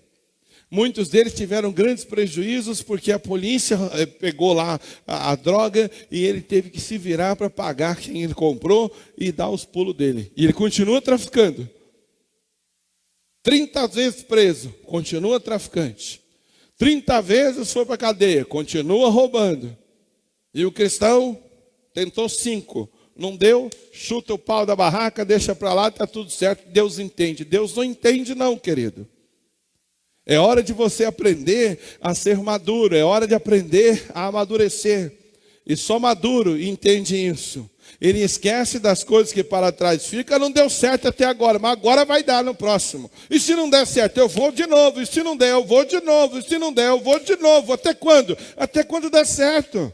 Muitos deles tiveram grandes prejuízos porque a polícia pegou lá a droga e ele teve que se virar para pagar quem ele comprou e dar os pulos dele. E ele continua traficando. 30 vezes preso, continua traficante. 30 vezes foi para a cadeia, continua roubando. E o cristão tentou 5. Não deu, chuta o pau da barraca, deixa para lá, está tudo certo. Deus entende. Deus não entende não, querido. É hora de você aprender a ser maduro. É hora de aprender a amadurecer. E só maduro entende isso. Ele esquece das coisas que para trás fica. Não deu certo até agora, mas agora vai dar no próximo. E se não der certo, eu vou de novo. E se não der, eu vou de novo. E se não der, eu vou de novo. Até quando? Até quando der certo.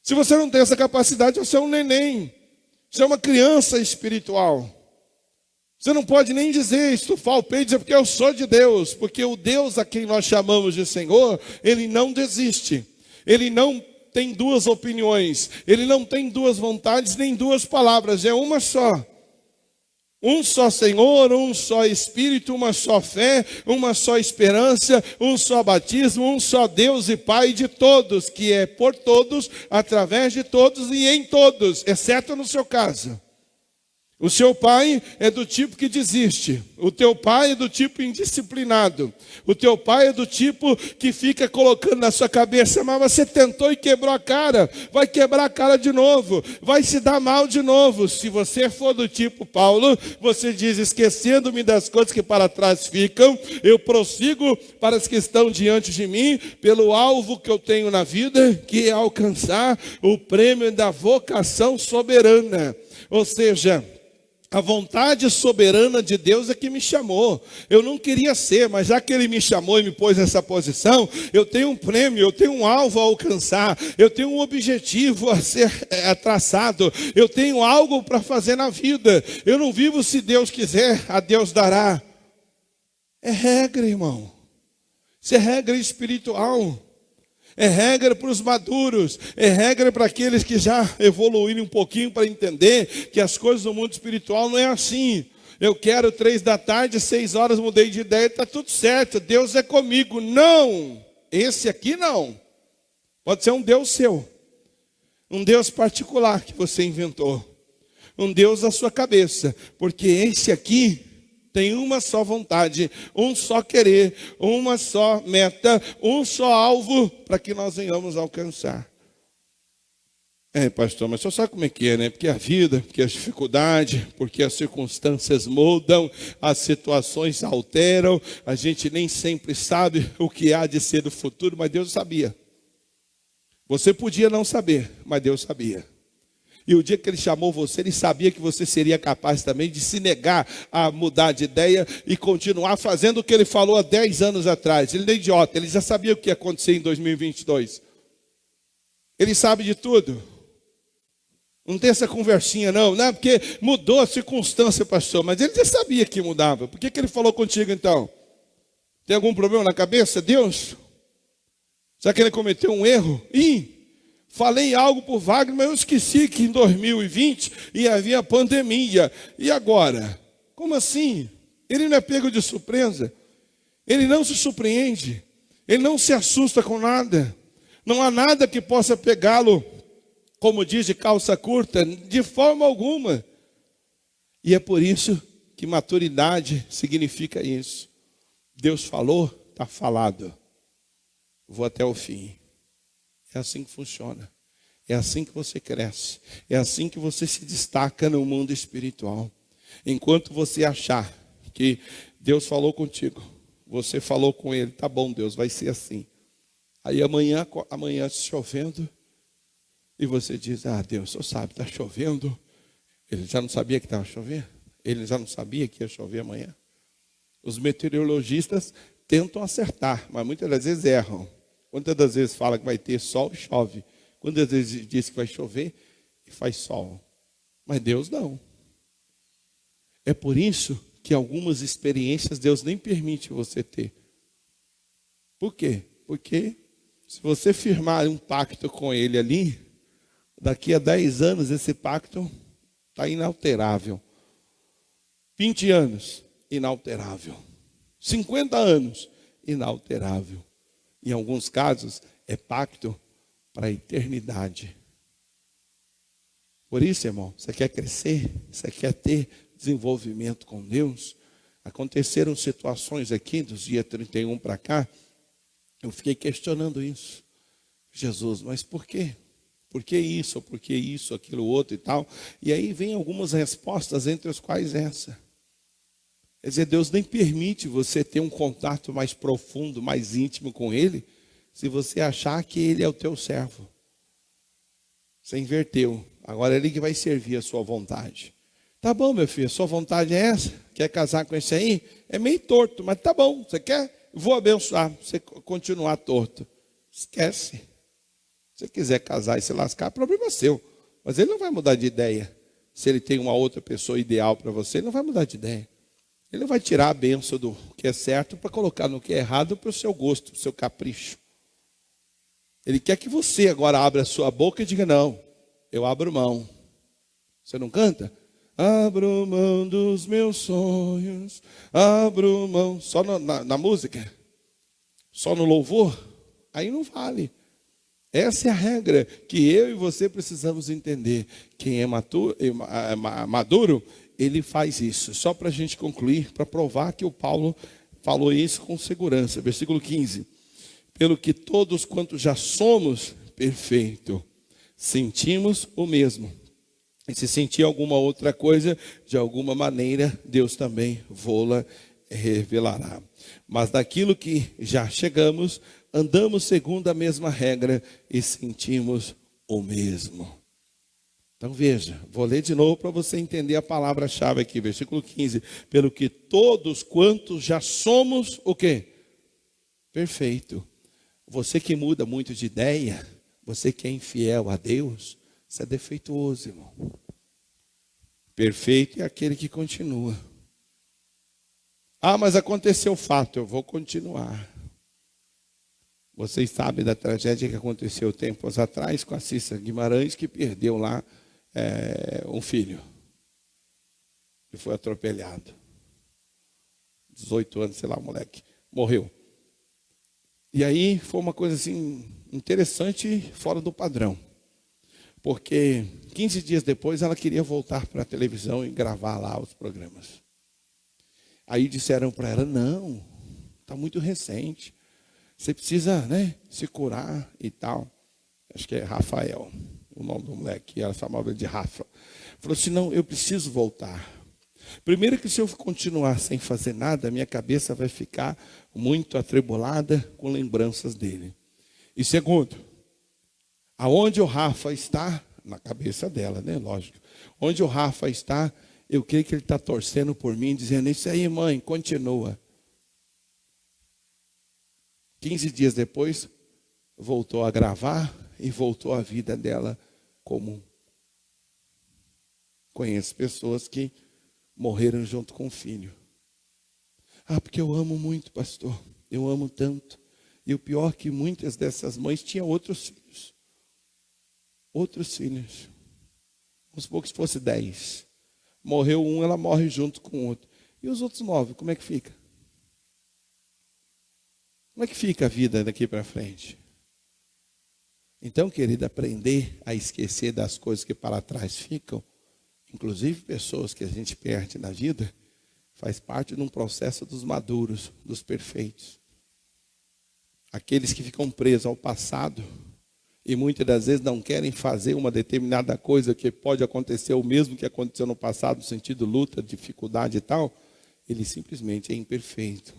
Se você não tem essa capacidade, você é um neném. Você é uma criança espiritual. Você não pode nem dizer, estufar o peito e dizer, porque eu sou de Deus. Porque o Deus a quem nós chamamos de Senhor, Ele não desiste. Ele não tem duas opiniões. Ele não tem duas vontades, nem duas palavras. É uma só. Um só Senhor, um só Espírito, uma só fé, uma só esperança, um só batismo, um só Deus e Pai de todos, que é por todos, através de todos e em todos, exceto no seu caso. O seu pai é do tipo que desiste. O teu pai é do tipo indisciplinado. O teu pai é do tipo que fica colocando na sua cabeça, mas você tentou e quebrou a cara. Vai quebrar a cara de novo. Vai se dar mal de novo. Se você for do tipo Paulo, você diz, esquecendo-me das coisas que para trás ficam, eu prossigo para as que estão diante de mim, pelo alvo que eu tenho na vida, que é alcançar o prêmio da vocação soberana. Ou seja, a vontade soberana de Deus é que me chamou. Eu não queria ser, mas já que Ele me chamou e me pôs nessa posição, eu tenho um prêmio, eu tenho um alvo a alcançar, eu tenho um objetivo a ser traçado, eu tenho algo para fazer na vida. Eu não vivo se Deus quiser, a Deus dará. É regra, irmão. Isso é regra espiritual. É regra para os maduros, é regra para aqueles que já evoluíram um pouquinho para entender que as coisas do mundo espiritual não é assim. Eu quero 3 da tarde, 6 horas mudei de ideia, está tudo certo, Deus é comigo. Não, esse aqui não. Pode ser um Deus seu, um Deus particular que você inventou, um Deus da sua cabeça, porque esse aqui tem uma só vontade, um só querer, uma só meta, um só alvo para que nós venhamos alcançar. Pastor, mas você sabe como é que é, né? Porque a vida, porque as dificuldades, porque as circunstâncias mudam, as situações alteram, a gente nem sempre sabe o que há de ser do futuro, mas Deus sabia. Você podia não saber, mas Deus sabia. E o dia que Ele chamou você, Ele sabia que você seria capaz também de se negar a mudar de ideia e continuar fazendo o que Ele falou há 10 anos atrás. Ele não é idiota, Ele já sabia o que ia acontecer em 2022. Ele sabe de tudo. Não tem essa conversinha não, não é porque mudou a circunstância, pastor, mas Ele já sabia que mudava. Por que Ele falou contigo então? Tem algum problema na cabeça, Deus? Será que Ele cometeu um erro? Falei algo por Wagner, mas eu esqueci que em 2020 ia haver a pandemia. E agora? Como assim? Ele não é pego de surpresa. Ele não se surpreende. Ele não se assusta com nada. Não há nada que possa pegá-lo, como diz, de calça curta, de forma alguma. E é por isso que maturidade significa isso. Deus falou, está falado. Vou até o fim. É assim que funciona. É assim que você cresce. É assim que você se destaca no mundo espiritual. Enquanto você achar que Deus falou contigo, você falou com Ele, tá bom, Deus, vai ser assim. Aí amanhã chovendo, e você diz, Deus, o senhor sabe, está chovendo. Ele já não sabia que estava chovendo? Ele já não sabia que ia chover amanhã? Os meteorologistas tentam acertar, mas muitas das vezes erram. Quantas das vezes fala que vai ter sol e chove? Quantas vezes diz que vai chover e faz sol? Mas Deus não. É por isso que algumas experiências Deus nem permite você ter. Por quê? Porque se você firmar um pacto com Ele ali, daqui a 10 anos esse pacto está inalterável. 20 anos, inalterável. 50 anos, inalterável. Em alguns casos, é pacto para a eternidade. Por isso, irmão, você quer crescer, você quer ter desenvolvimento com Deus. Aconteceram situações aqui, dos dias 31 para cá, eu fiquei questionando isso. Jesus, mas por quê? Por que isso, por que isso, aquilo, outro e tal? E aí vem algumas respostas, entre as quais essa. Quer dizer, Deus nem permite você ter um contato mais profundo, mais íntimo com Ele, se você achar que Ele é o teu servo. Você inverteu. Agora é Ele que vai servir a sua vontade. Tá bom, meu filho, a sua vontade é essa? Quer casar com esse aí? É meio torto, mas tá bom. Você quer? Vou abençoar. Você continuar torto. Esquece. Se você quiser casar e se lascar, problema é seu. Mas ele não vai mudar de ideia. Se ele tem uma outra pessoa ideal para você, ele não vai mudar de ideia. Ele não vai tirar a bênção do que é certo para colocar no que é errado para o seu gosto, para o seu capricho. Ele quer que você agora abra a sua boca e diga, não, eu abro mão. Você não canta? Abro mão dos meus sonhos, abro mão. Só na música? Só no louvor? Aí não vale. Essa é a regra que eu e você precisamos entender. Quem é maduro, ele faz isso. Só para a gente concluir, para provar que o Paulo falou isso com segurança. Versículo 15. Pelo que todos quantos já somos perfeito, sentimos o mesmo. E se sentir alguma outra coisa, de alguma maneira, Deus também vô-la revelará. Mas daquilo que já chegamos, andamos segundo a mesma regra e sentimos o mesmo. Então veja, vou ler de novo para você entender a palavra-chave aqui, versículo 15. Pelo que todos quantos já somos o quê? Perfeito. Você que muda muito de ideia, você que é infiel a Deus, você é defeituoso, irmão. Perfeito é aquele que continua. Mas aconteceu o fato, eu vou continuar. Vocês sabem da tragédia que aconteceu tempos atrás com a Cissa Guimarães, que perdeu lá um filho. E foi atropelhado. 18 anos, sei lá, moleque. Morreu. E aí foi uma coisa assim, interessante e fora do padrão. Porque 15 dias depois ela queria voltar para a televisão e gravar lá os programas. Aí disseram para ela, não, está muito recente. Você precisa, se curar e tal. Acho que é Rafael, o nome do moleque. Ela chamava ele de Rafa. Falou assim, não, eu preciso voltar. Primeiro que se eu continuar sem fazer nada, minha cabeça vai ficar muito atribulada com lembranças dele. E segundo, aonde o Rafa está, na cabeça dela, lógico. Onde o Rafa está, eu creio que ele está torcendo por mim, dizendo, isso aí, mãe, continua. 15 dias depois, voltou a gravar e voltou a vida dela comum. Conheço pessoas que morreram junto com o filho. Porque eu amo muito, pastor. Eu amo tanto. E o pior é que muitas dessas mães tinham outros filhos. outros filhos. Vamos supor que se fosse 10. Morreu um, ela morre junto com o outro. E os outros 9, como é que fica? Como é que fica a vida daqui para frente? Então, querida, aprender a esquecer das coisas que para trás ficam, inclusive pessoas que a gente perde na vida, faz parte de um processo dos maduros, dos perfeitos. Aqueles que ficam presos ao passado e muitas das vezes não querem fazer uma determinada coisa que pode acontecer o mesmo que aconteceu no passado, no sentido luta, dificuldade e tal, ele simplesmente é imperfeito.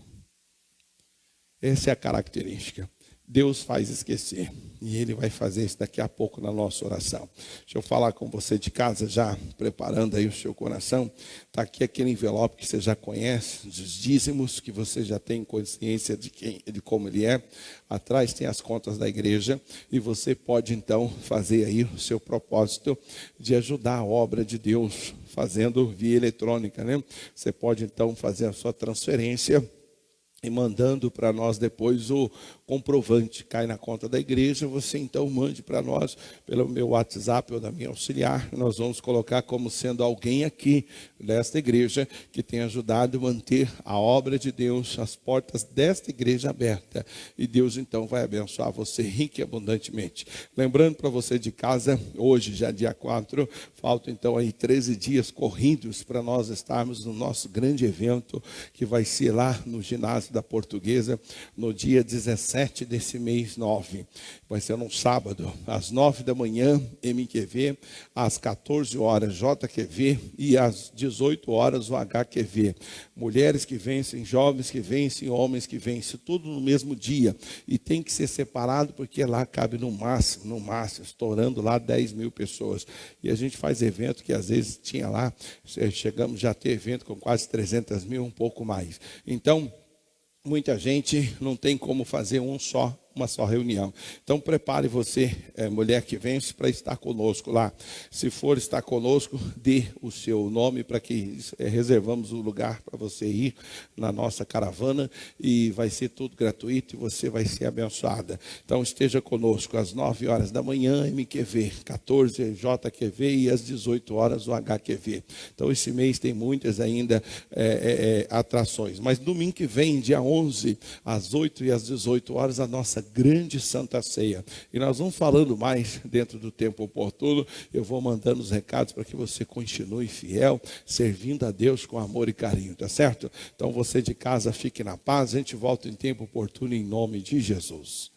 Essa é a característica. Deus faz esquecer. E Ele vai fazer isso daqui a pouco na nossa oração. Deixa eu falar com você de casa já, preparando aí o seu coração. Está aqui aquele envelope que você já conhece, dos dízimos, que você já tem consciência de como ele é. Atrás tem as contas da igreja. E você pode então fazer aí o seu propósito de ajudar a obra de Deus, fazendo via eletrônica, né? Você pode então fazer a sua transferência e mandando para nós depois o comprovante, cai na conta da igreja, você então mande para nós pelo meu WhatsApp ou da minha auxiliar, nós vamos colocar como sendo alguém aqui desta igreja que tem ajudado a manter a obra de Deus, as portas desta igreja aberta, e Deus então vai abençoar você rica e abundantemente. Lembrando para você de casa, hoje já dia 4, faltam então aí 13 dias corridos para nós estarmos no nosso grande evento, que vai ser lá no ginásio da Portuguesa, no dia 17 desse mês 9. Vai ser num sábado, às 9 da manhã, MQV, às 14 horas, JQV, e às 18 horas, o HQV. Mulheres que vencem, jovens que vencem, homens que vencem, tudo no mesmo dia. E tem que ser separado, porque lá cabe no máximo, estourando lá 10 mil pessoas. E a gente faz evento que às vezes tinha lá, chegamos já a ter evento com quase 300 mil, um pouco mais. Então, muita gente não tem como fazer uma só reunião. Então prepare você, mulher que vence, para estar conosco lá. Se for estar conosco, dê o seu nome para que reservamos o lugar para você ir na nossa caravana, e vai ser tudo gratuito e você vai ser abençoada. Então esteja conosco às 9 horas da manhã, MQV, 14 JQV e às 18 horas o HQV. Então esse mês tem muitas ainda atrações. Mas domingo que vem, dia 11, às 8 e às 18 horas, a nossa grande Santa Ceia. E nós vamos falando mais dentro do tempo oportuno. Eu vou mandando os recados para que você continue fiel, servindo a Deus com amor e carinho, tá certo? Então você de casa fique na paz. A gente volta em tempo oportuno em nome de Jesus.